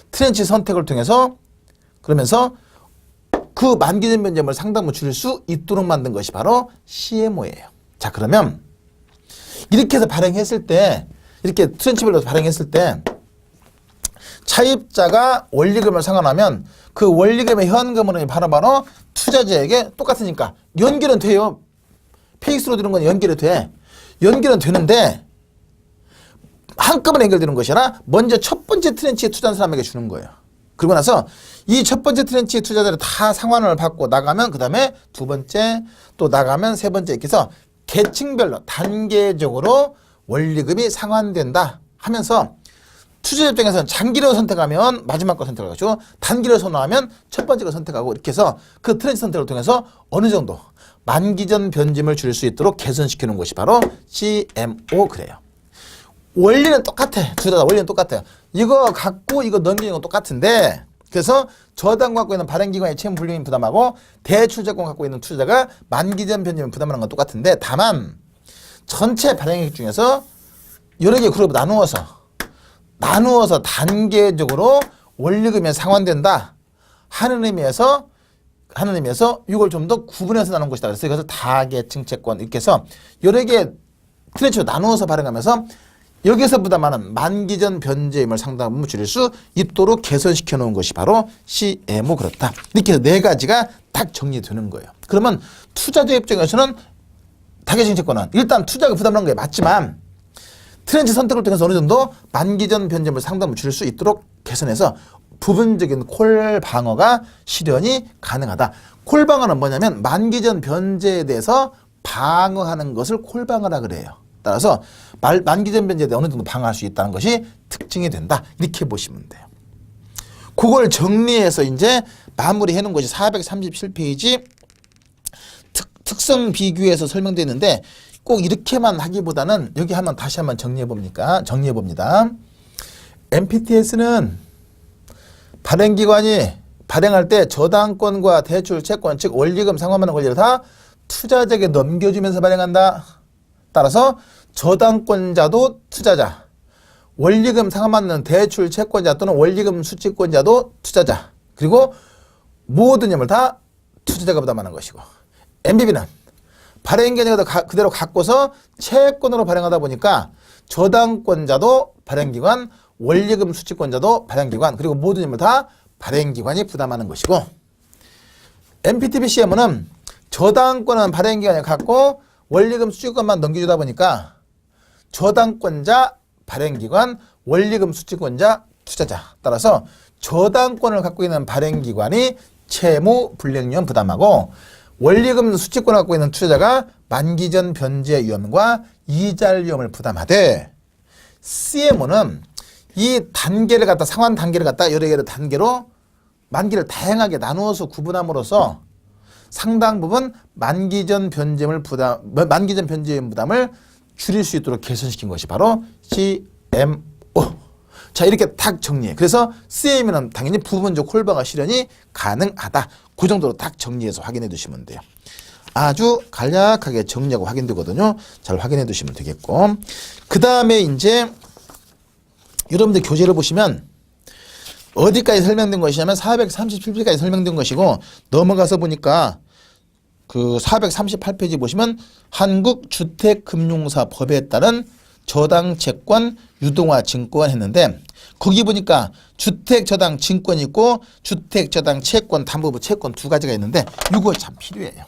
트렌치 선택을 통해서 그러면서 그 만기전 변제점을 상당히 줄일 수 있도록 만든 것이 바로 CMO예요. 자, 그러면 이렇게 해서 발행했을 때, 이렇게 트렌치별로 발행했을 때 차입자가 원리금을 상환하면 그 원리금의 현금 흐름이 바로바로 투자자에게 똑같으니까 연결은 돼요. 페이스로 되는 건 연결이 돼. 연결은 되는데 한꺼번에 연결되는 것이 아니라 먼저 첫 번째 트렌치에 투자한 사람에게 주는 거예요. 그리고 나서 이 첫 번째 트렌치의 투자자를 다 상환을 받고 나가면 그 다음에 두 번째, 또 나가면 세 번째, 이렇게 해서 계층별로 단계적으로 원리금이 상환된다 하면서 투자 입장에서는 장기로 선택하면 마지막 거 선택할 것이고, 단기로 선호하면 첫 번째 거 선택하고, 이렇게 해서 그 트렌치 선택을 통해서 어느 정도 만기 전 변짐을 줄일 수 있도록 개선시키는 것이 바로 CMO. 그래요. 원리는 똑같아. 둘 다 원리는 똑같아요. 이거 갖고 이거 넘기는 건 똑같은데, 그래서 저당 갖고 있는 발행기관의 채무 불이행 부담하고 대출채권 갖고 있는 투자자가 만기 전 변짐을 부담하는 건 똑같은데, 다만 전체 발행액 중에서 여러 개 그룹으로 나누어서 단계적으로 원리금이 상환된다 하는 의미에서 이걸 좀 더 구분해서 나눈 것이다. 그래서 이것을 다계층 채권, 이렇게 해서 여러 개 트렌치로 나누어서 발행하면서 여기서 부담하는 만기 전 변제임을 상당히 줄일 수 있도록 개선시켜 놓은 것이 바로 CMO. 그렇다. 이렇게 해서 네 가지가 딱 정리되는 거예요. 그러면 투자자 입장에서는 다계층 채권은 일단 투자가 부담하는 게 맞지만, 트렌치 선택을 통해서 어느 정도 만기 전 변제임을 상당히 줄일 수 있도록 개선해서 부분적인 콜 방어가 실현이 가능하다. 콜 방어는 뭐냐면 만기전 변제에 대해서 방어하는 것을 콜 방어라 그래요. 따라서 만기전 변제에 대해 어느 정도 방어할 수 있다는 것이 특징이 된다. 이렇게 보시면 돼요. 그걸 정리해서 이제 마무리해 놓은 것이 437페이지 특성 비교에서 설명되어 있는데 꼭 이렇게만 하기보다는 여기 한번 다시 한번 정리해 봅니다. MPTS는 발행기관이 발행할 때 저당권과 대출 채권 즉 원리금 상환하는 권리를 다 투자자에게 넘겨주면서 발행한다. 따라서 저당권자도 투자자, 원리금 상환받는 대출 채권자 또는 원리금 수취권자도 투자자, 그리고 모든 점을 다 투자자가 부담하는 것이고, MBB는 발행기관이 그대로 갖고서 채권으로 발행하다 보니까 저당권자도 발행기관, 원리금 수취권자도 발행기관, 그리고 모든 점을 다 발행기관이 부담하는 것이고, MPTBCM은 저당권은 발행기관이 갖고 원리금 수취권만 넘겨주다 보니까 저당권자, 발행기관, 원리금 수취권자, 투자자. 따라서 저당권을 갖고 있는 발행기관이 채무 불이행위원 부담하고 원리금 수취권을 갖고 있는 투자자가 만기전 변제 위험과 이자율 위험을 부담하되, CMO는 이 단계를 갖다 상환 단계를 갖다 여러 개의 단계로 만기를 다양하게 나누어서 구분함으로써 상당 부분 만기전 변제위험 부담을 줄일 수 있도록 개선시킨 것이 바로 CMO. 자, 이렇게 딱 정리해. 그래서 CM은 당연히 부분적 콜방어 실현이 가능하다. 그 정도로 딱 정리해서 확인해 두시면 돼요. 아주 간략하게 정리하고 확인되거든요. 잘 확인해 두시면 되겠고. 그 다음에 이제 여러분들 교재를 보시면 어디까지 설명된 것이냐면 437페이지까지 설명된 것이고, 넘어가서 보니까 그 438페이지 보시면 한국주택금융사 법에 따른 저당채권 유동화 증권 했는데, 거기 보니까 주택저당 증권이 있고 주택저당 채권, 담보부 채권 두 가지가 있는데 이거 참 필요해요.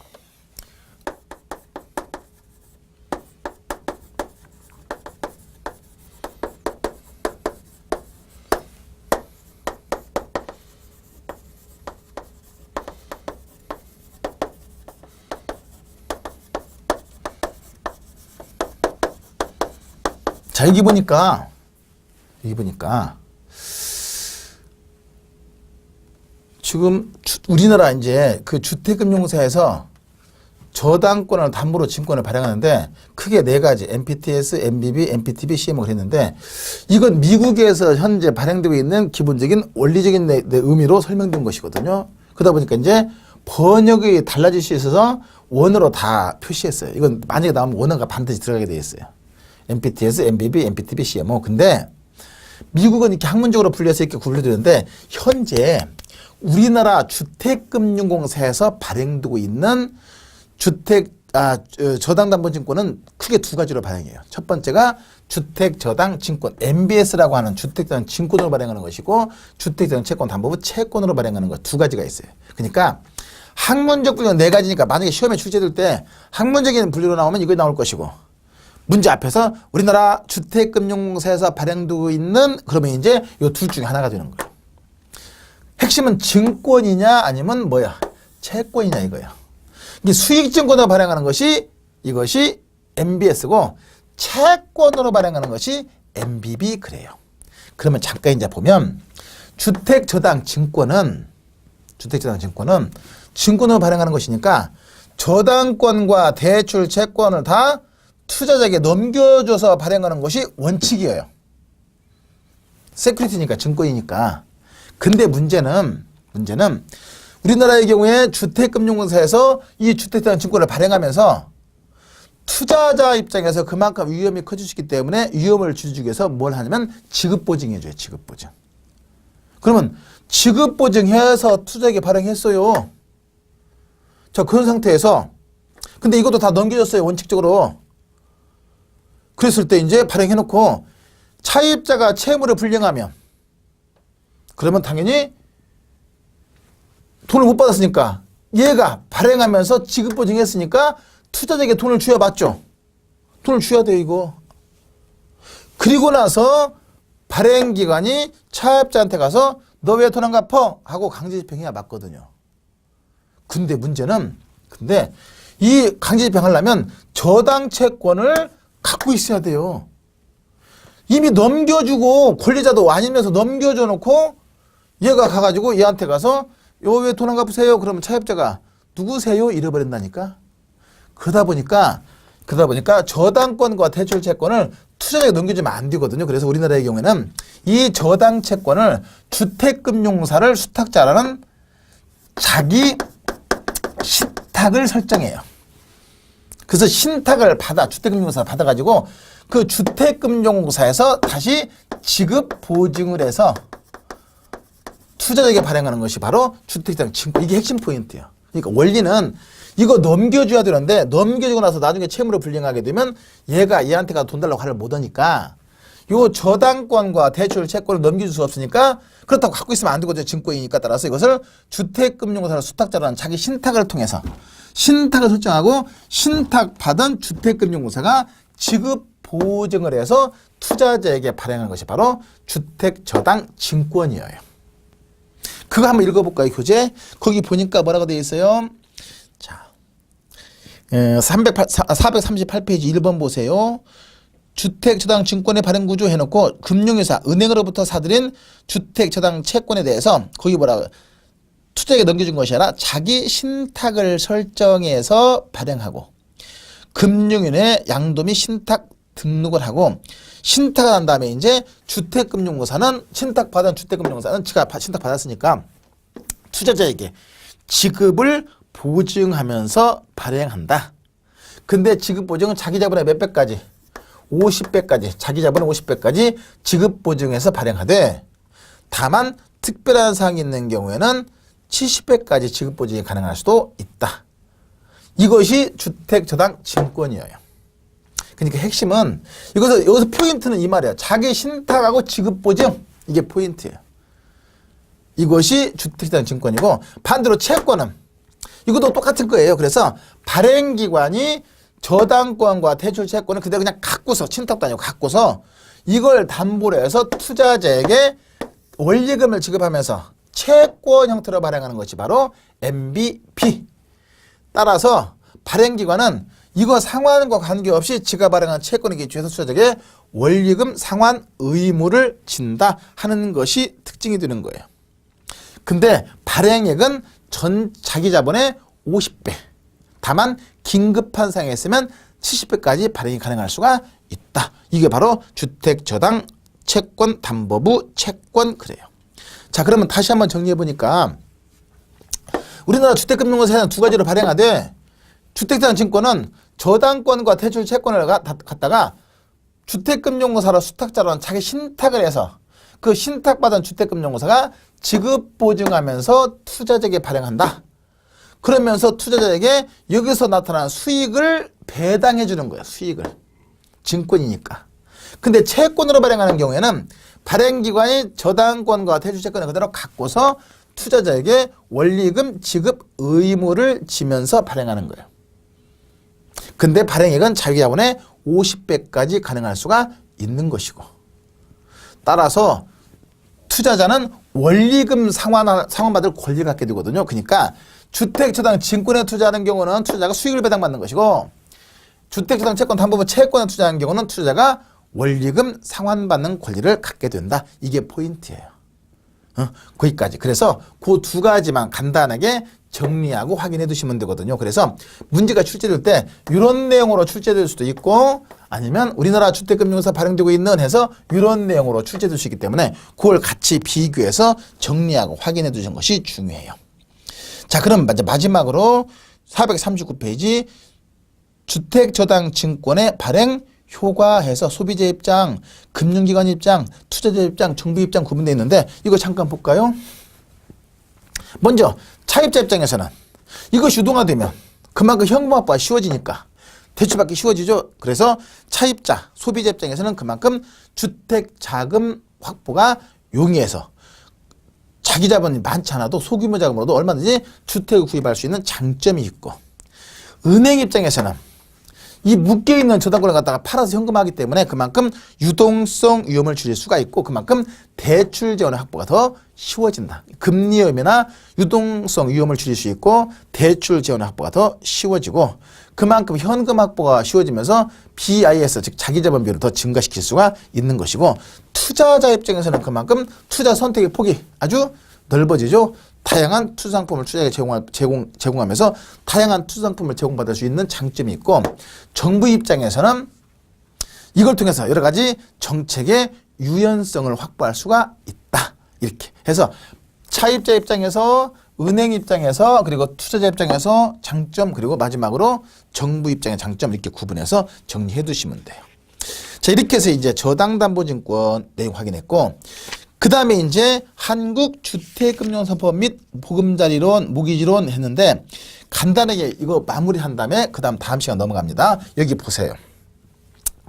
자, 여기 보니까 지금 우리나라 이제 그 주택금융사에서 저당권을 담보로 증권을 발행하는데 크게 네 가지 MPTS, MBB, MPTB, CM을 했는데, 이건 미국에서 현재 발행되고 있는 기본적인 원리적인 의미로 설명된 것이거든요. 그러다 보니까 이제 번역이 달라질 수 있어서 원어로 다 표시했어요. 이건 만약에 나오면 원어가 반드시 들어가게 되어 있어요. MPTS, MBB, MPTB, CMO. 근데 미국은 이렇게 학문적으로 분류해서 이렇게 분류되는데, 현재 우리나라 주택금융공사에서 발행되고 있는 저당담보증권은 크게 두 가지로 발행해요. 첫 번째가 주택저당증권, MBS라고 하는 주택저당 증권으로 발행하는 것이고, 주택저당 채권 담보부 채권으로 발행하는 것 두 가지가 있어요. 그러니까 학문적 분류는 네 가지니까 만약에 시험에 출제될 때 학문적인 분류로 나오면 이거 나올 것이고, 문제 앞에서 우리나라 주택금융공사에서 발행되고 있는, 그러면 이제 이 둘 중에 하나가 되는 거예요. 핵심은 증권이냐 아니면 뭐야? 채권이냐 이거야. 이게 수익증권으로 발행하는 것이 이것이 MBS고, 채권으로 발행하는 것이 MBB 그래요. 그러면 잠깐 이제 보면 주택저당증권은 증권으로 발행하는 것이니까 저당권과 대출 채권을 다 투자자에게 넘겨줘서 발행하는 것이 원칙이에요. 세큐리티니까, 증권이니까. 근데 문제는 우리나라의 경우에 주택금융공사에서 이 주택저당 증권을 발행하면서 투자자 입장에서 그만큼 위험이 커질 수 있기 때문에 위험을 줄이기 위해서 뭘 하냐면 지급보증해줘요. 지급보증. 그러면 지급보증해서 투자에게 발행했어요. 자, 그런 상태에서 근데 이것도 다 넘겨줬어요. 원칙적으로. 그랬을 때 이제 발행해놓고 차입자가 채무를 불이행하면, 그러면 당연히 돈을 못 받았으니까 얘가 발행하면서 지급보증했으니까 투자자에게 돈을 줘야 맞죠. 돈을 줘야 돼 이거. 그리고 나서 발행기관이 차입자한테 가서 너 왜 돈 안 갚어? 하고 강제집행해야 맞거든요. 근데 문제는 이 강제집행하려면 저당 채권을 갖고 있어야 돼요. 이미 넘겨주고 권리자도 아니면서 넘겨줘 놓고 얘가 가가지고 얘한테 가서 요 왜 돈 안 갚으세요? 그러면 차입자가 누구세요? 잃어버린다니까. 그러다 보니까 저당권과 대출 채권을 투자자에게 넘겨주면 안 되거든요. 그래서 우리나라의 경우에는 이 저당 채권을 주택금융사를 수탁자라는 자기 신탁을 설정해요. 그래서 신탁을 주택금융사가 받아가지고 그 주택금융사에서 다시 지급 보증을 해서 투자자에게 발행하는 것이 바로 주택장 증권. 이게 핵심 포인트예요. 그러니까 원리는 이거 넘겨줘야 되는데 넘겨주고 나서 나중에 채무로 불링하게 되면 얘한테 가서 돈 달라고 화를 못 하니까 요 저당권과 대출 채권을 넘겨줄 수 없으니까 그렇다고 갖고 있으면 안 되거든요. 증권이니까. 따라서 이것을 주택금융사를 수탁자라는 자기 신탁을 통해서 신탁을 설정하고 신탁받은 주택금융공사가 지급 보증을 해서 투자자에게 발행한 것이 바로 주택저당증권이에요. 그거 한번 읽어볼까요, 교재? 거기 보니까 뭐라고 되어 있어요? 자, 438페이지 1번 보세요. 주택저당증권의 발행구조 해놓고 금융회사, 은행으로부터 사들인 주택저당채권에 대해서 거기 뭐라고 투자에게 넘겨준 것이 아니라 자기 신탁을 설정해서 발행하고 금융위원회 양도 및 신탁 등록을 하고 신탁을 한 다음에 이제 주택금융공사는 신탁받은 주택금융공사는 지가 신탁받았으니까 투자자에게 지급을 보증하면서 발행한다. 근데 지급 보증은 자기 자본의 몇 배까지? 50배까지, 자기 자본의 50배까지 지급 보증해서 발행하되 다만 특별한 사항이 있는 경우에는 70배까지 지급 보증이 가능할 수도 있다. 이것이 주택저당증권이에요. 그러니까 핵심은 여기서 포인트는 이 말이에요. 자기 신탁하고 지급 보증, 이게 포인트예요. 이것이 주택저당증권이고 반대로 채권은 이것도 똑같은 거예요. 그래서 발행기관이 저당권과 대출 채권을 그대로 그냥 갖고서 신탁도 아니고 갖고서 이걸 담보로 해서 투자자에게 원리금을 지급하면서 채권 형태로 발행하는 것이 바로 MBP. 따라서 발행기관은 이거 상환과 관계없이 지가 발행한 채권에 기초해서 투자자에게 원리금 상환 의무를 진다 하는 것이 특징이 되는 거예요. 근데 발행액은 전 자기 자본의 50배. 다만 긴급한 상황에 있으면 70배까지 발행이 가능할 수가 있다. 이게 바로 주택저당 채권 담보부 채권 그래요. 자, 그러면 다시 한번 정리해 보니까 우리나라 주택금융공사에는 두 가지로 발행하되 주택저당증권은 저당권과 대출 채권을 갖다가 주택금융공사로 수탁자로는 자기 신탁을 해서 그 신탁받은 주택금융공사가 지급보증하면서 투자자에게 발행한다. 그러면서 투자자에게 여기서 나타난 수익을 배당해 주는 거예요. 수익을. 증권이니까. 근데 채권으로 발행하는 경우에는 발행기관이 저당권과 대출채권을 그대로 갖고서 투자자에게 원리금 지급 의무를 지면서 발행하는 거예요. 근데 발행액은 자기 자본의 50배까지 가능할 수가 있는 것이고 따라서 투자자는 원리금 상환받을 권리를 갖게 되거든요. 그러니까 주택저당증권에 투자하는 경우는 투자자가 수익을 배당받는 것이고 주택저당채권 담보부 채권에 투자하는 경우는 투자자가 원리금 상환받는 권리를 갖게 된다. 이게 포인트예요. 거기까지. 그래서 그 두 가지만 간단하게 정리하고 확인해 두시면 되거든요. 그래서 문제가 출제될 때 이런 내용으로 출제될 수도 있고 아니면 우리나라 주택금융공사 발행되고 있는 해서 이런 내용으로 출제될 수 있기 때문에 그걸 같이 비교해서 정리하고 확인해 두시는 것이 중요해요. 자, 그럼 마지막으로 439페이지 주택저당증권의 발행 효과해서 소비자 입장, 금융기관 입장, 투자자 입장, 정부 입장 구분되어 있는데 이거 잠깐 볼까요? 먼저 차입자 입장에서는 이것이 유동화되면 그만큼 현금 확보가 쉬워지니까 대출받기 쉬워지죠. 그래서 차입자, 소비자 입장에서는 그만큼 주택자금 확보가 용이해서 자기 자본이 많지 않아도 소규모 자금으로도 얼마든지 주택을 구입할 수 있는 장점이 있고 은행 입장에서는 이 묶여있는 저당권을 갖다가 팔아서 현금화하기 때문에 그만큼 유동성 위험을 줄일 수가 있고 그만큼 대출 재원 확보가 더 쉬워진다. 금리 위험이나 유동성 위험을 줄일 수 있고 대출 재원 확보가 더 쉬워지고 그만큼 현금 확보가 쉬워지면서 BIS 즉 자기자본 비율을 더 증가시킬 수가 있는 것이고 투자자 입장에서는 그만큼 투자 선택의 폭이 아주 넓어지죠. 다양한 투자 상품을 투자자에게 제공하면서 다양한 투자 상품을 제공받을 수 있는 장점이 있고 정부 입장에서는 이걸 통해서 여러 가지 정책의 유연성을 확보할 수가 있다. 이렇게 해서 차입자 입장에서 은행 입장에서 그리고 투자자 입장에서 장점 그리고 마지막으로 정부 입장의 장점 이렇게 구분해서 정리해 두시면 돼요. 자, 이렇게 해서 이제 저당담보증권 내용 확인했고 그 다음에 이제 한국주택금융사법 및 보금자리론, 모기지론 했는데 간단하게 이거 마무리한 다음에 그 다음 시간 넘어갑니다. 여기 보세요.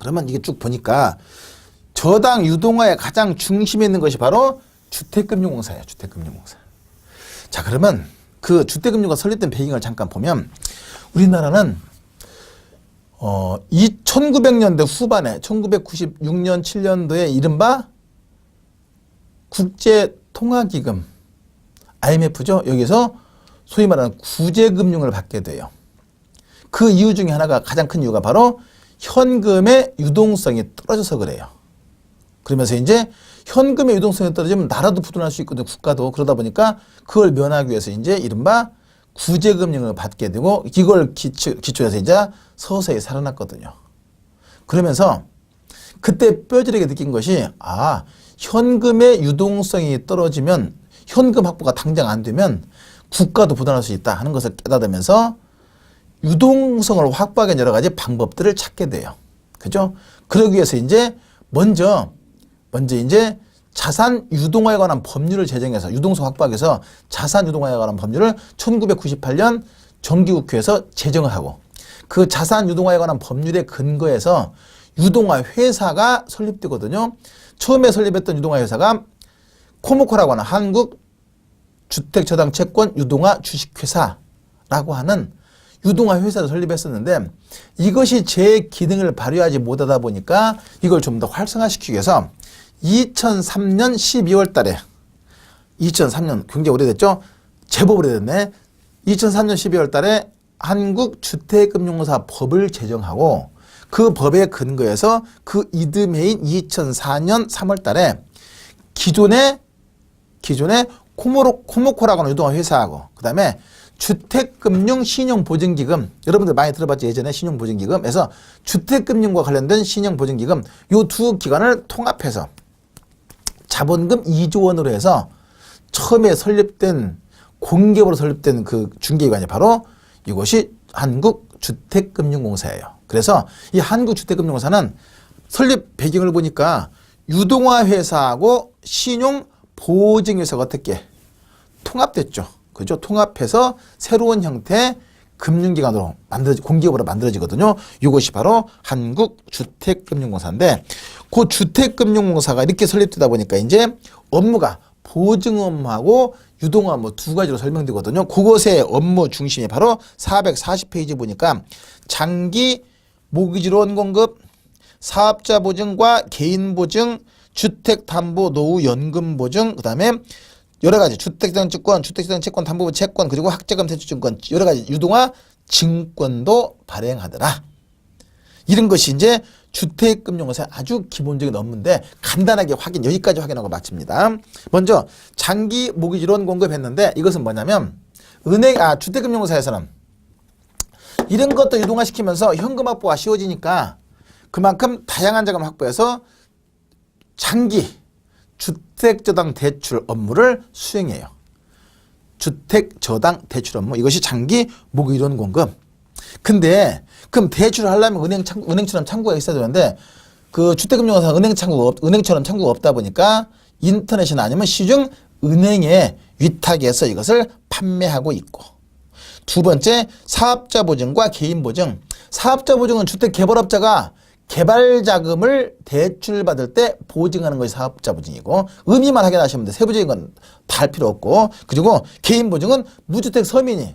그러면 이게 쭉 보니까 저당 유동화의 가장 중심에 있는 것이 바로 주택금융공사예요. 주택금융공사. 자, 그러면 그 주택금융공사 설립된 배경을 잠깐 보면 우리나라는 1900년대 후반에 1996년 7년도에 이른바 국제통화기금 IMF죠. 여기서 소위 말하는 구제금융을 받게 돼요. 그 이유 중에 하나가 가장 큰 이유가 바로 현금의 유동성이 떨어져서 그래요. 그러면서 이제 현금의 유동성이 떨어지면 나라도 부도날 수 있거든요. 국가도. 그러다 보니까 그걸 면하기 위해서 이제 이른바 구제금융을 받게 되고 이걸 기초해서 이제 서서히 살아났거든요. 그러면서 그때 뼈저리게 느낀 것이 현금의 유동성이 떨어지면 현금 확보가 당장 안 되면 국가도 부도날 수 있다 하는 것을 깨닫으면서 유동성을 확보하기 위한 여러 가지 방법들을 찾게 돼요. 그죠? 그러기 위해서 이제 먼저 이제 자산 유동화에 관한 법률을 제정해서 유동성 확보하기 위해서 자산 유동화에 관한 법률을 1998년 정기국회에서 제정을 하고 그 자산 유동화에 관한 법률에 근거해서 유동화 회사가 설립되거든요. 처음에 설립했던 유동화 회사가 코모코라고 하는 한국주택저당채권 유동화 주식회사라고 하는 유동화 회사를 설립했었는데 이것이 제 기능을 발휘하지 못하다 보니까 이걸 좀 더 활성화시키기 위해서 2003년 12월 달에 2003년 굉장히 오래됐죠? 제법 오래됐네. 2003년 12월 달에 한국주택금융공사 법을 제정하고 그 법에 근거해서 그 이듬해인 2004년 3월 달에 기존의 코모코라고 하는 유동화 회사하고 그 다음에 주택금융 신용보증기금 여러분들 많이 들어봤죠? 예전에 신용보증기금에서 주택금융과 관련된 신용보증기금 요 두 기관을 통합해서 자본금 2조 원으로 해서 처음에 설립된 공개업으로 설립된 그 중개기관이 바로 이것이 한국주택금융공사예요. 그래서 이 한국주택금융공사는 설립 배경을 보니까 유동화 회사하고 신용보증회사가 어떻게 통합됐죠. 그죠? 통합해서 새로운 형태의 금융기관으로 공기업으로 만들어지거든요. 이것이 바로 한국주택금융공사인데 그 주택금융공사가 이렇게 설립되다 보니까 이제 업무가 보증 업무하고 유동화 업무 두 가지로 설명되거든요. 그것의 업무 중심이 바로 440페이지 보니까 장기 모기지론 공급, 사업자 보증과 개인 보증, 주택담보 노후 연금 보증, 그 다음에 여러 가지 주택자산증권, 주택자산채권 담보부 채권 그리고 학자금 대출증권 여러 가지 유동화 증권도 발행하더라. 이런 것이 이제 주택금융공사의 아주 기본적인 업무인데 간단하게 여기까지 확인하고 마칩니다. 먼저 장기 모기지론 공급했는데 이것은 뭐냐면 주택금융공사에서는 이런 것도 유동화시키면서 현금 확보가 쉬워지니까 그만큼 다양한 자금을 확보해서 장기 주택저당 대출 업무를 수행해요. 주택저당 대출 업무 이것이 장기 모기지론 공급. 근데 그럼 대출을 하려면 은행처럼 창구가 있어야 되는데 그 주택금융공사 은행처럼 창구가 없다 보니까 인터넷이나 아니면 시중 은행에 위탁해서 이것을 판매하고 있고 두 번째 사업자 보증과 개인 보증. 사업자 보증은 주택개발업자가 개발 자금을 대출받을 때 보증하는 것이 사업자 보증이고 의미만 확인하시면 돼요. 세부적인 건 다 할 필요 없고 그리고 개인 보증은 무주택 서민이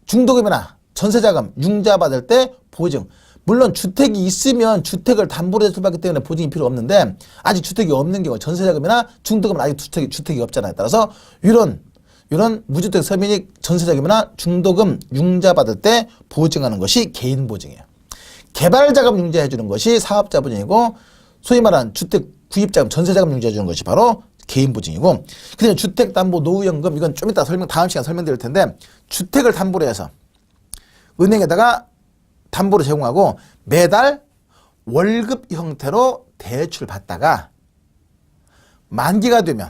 중도금이나 전세자금 융자 받을 때 보증. 물론 주택이 있으면 주택을 담보로 대출받기 때문에 보증이 필요 없는데 아직 주택이 없는 경우 전세자금이나 중도금은 아직 주택이 없잖아요. 따라서 이런 무주택 서민이 전세자금이나 중도금 융자 받을 때 보증하는 것이 개인 보증이에요. 개발자금 융자해 주는 것이 사업자 보증이고 소위 말하는 주택 구입자금 전세자금 융자해 주는 것이 바로 개인 보증이고 그다음에 주택담보 노후연금 이건 좀 이따 다음 시간 설명드릴 텐데 주택을 담보로 해서 은행에다가 담보로 제공하고 매달 월급 형태로 대출 받다가 만기가 되면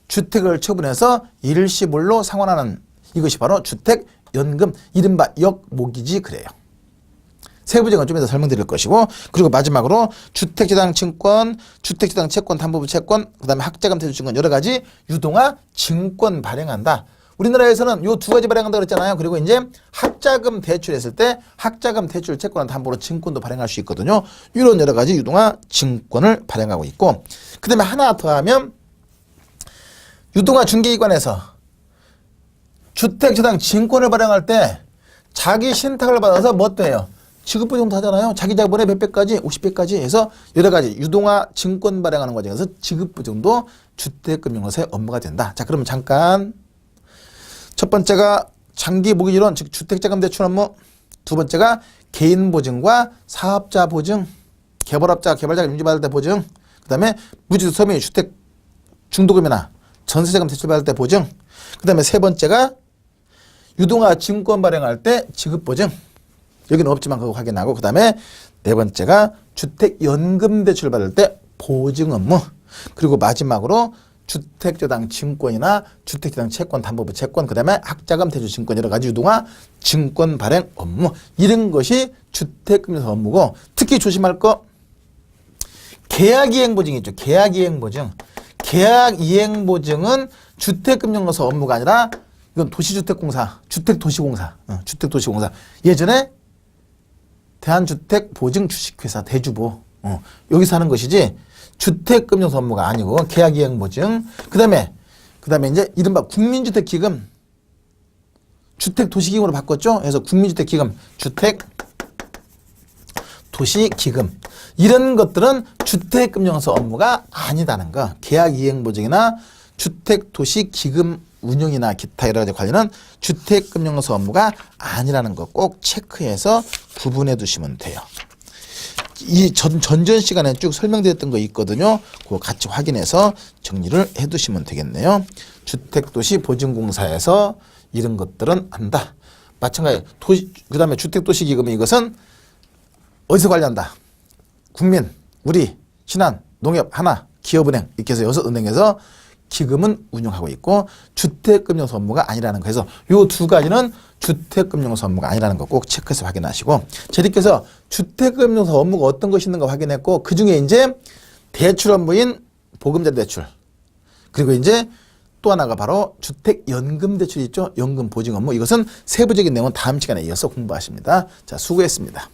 주택을 처분해서 일시불로 상환하는 이것이 바로 주택연금 이른바 역모기지 그래요. 세부적은 좀 이따 설명드릴 것이고 그리고 마지막으로 주택지당증권, 주택지당채권, 담보부 채권, 그 다음에 학자금 대출증권 여러 가지 유동화 증권 발행한다. 우리나라에서는 요 두 가지 발행한다고 그랬잖아요. 그리고 이제 학자금 대출했을 때 학자금 대출 채권은 담보로 증권도 발행할 수 있거든요. 이런 여러 가지 유동화 증권을 발행하고 있고 그 다음에 하나 더 하면 유동화 중개기관에서 주택지당 증권을 발행할 때 자기 신탁을 받아서 뭐 어때요? 지급보증도 하잖아요. 자기 자본의 몇 배까지 50배까지 해서 여러 가지 유동화 증권 발행하는 과정에서 지급보증도 주택금융회사의 업무가 된다. 자 그러면 잠깐 첫 번째가 장기 모기지론 즉 주택자금 대출 업무 두 번째가 개인 보증과 사업자 보증 개발업자 개발자금 융자받을 때 보증 그 다음에 무주택 서민이 주택 중도금이나 전세자금 대출받을 때 보증 그 다음에 세 번째가 유동화 증권 발행할 때 지급보증 여기는 없지만 그거 확인하고 그 다음에 네 번째가 주택연금 대출 받을 때 보증 업무 그리고 마지막으로 주택저당 증권이나 주택저당 채권, 담보부 채권, 그 다음에 학자금 대출 증권 여러 가지 유동화 증권 발행 업무 이런 것이 주택금융사 업무고 특히 조심할 거 계약이행보증이 있죠. 계약이행보증. 계약이행보증은 주택금융사 업무가 아니라 이건 도시주택공사, 주택도시공사, 주택도시공사 예전에 대한주택보증주식회사 대주보 여기서 하는 것이지 주택금융사 업무가 아니고 계약이행보증 그 다음에 이제 이른바 국민주택기금 주택도시기금으로 바꿨죠. 그래서 국민주택기금 주택도시기금 이런 것들은 주택금융사 업무가 아니다는 거 계약이행보증이나 주택도시기금 운영이나 기타 여러 가지 관련은 주택금융사 업무가 아니라는 거 꼭 체크해서 구분해 두시면 돼요. 이 전전 시간에 쭉 설명드렸던 거 있거든요. 그거 같이 확인해서 정리를 해 두시면 되겠네요. 주택도시보증공사에서 이런 것들은 한다. 마찬가지 그 다음에 주택도시기금은 이것은 어디서 관리한다? 국민, 우리, 신한, 농협, 하나, 기업은행 이렇게 해서 여섯 은행에서 기금은 운영하고 있고 주택금융사 업무가 아니라는 거 해서 요 두 가지는 주택금융사 업무가 아니라는 거 꼭 체크해서 확인하시고 저희께서 주택금융사 업무가 어떤 것이 있는가 확인했고 그중에 이제 대출 업무인 보금자리 대출 그리고 이제 또 하나가 바로 주택연금 대출 있죠. 연금 보증 업무 이것은 세부적인 내용은 다음 시간에 이어서 공부하십니다. 자 수고했습니다.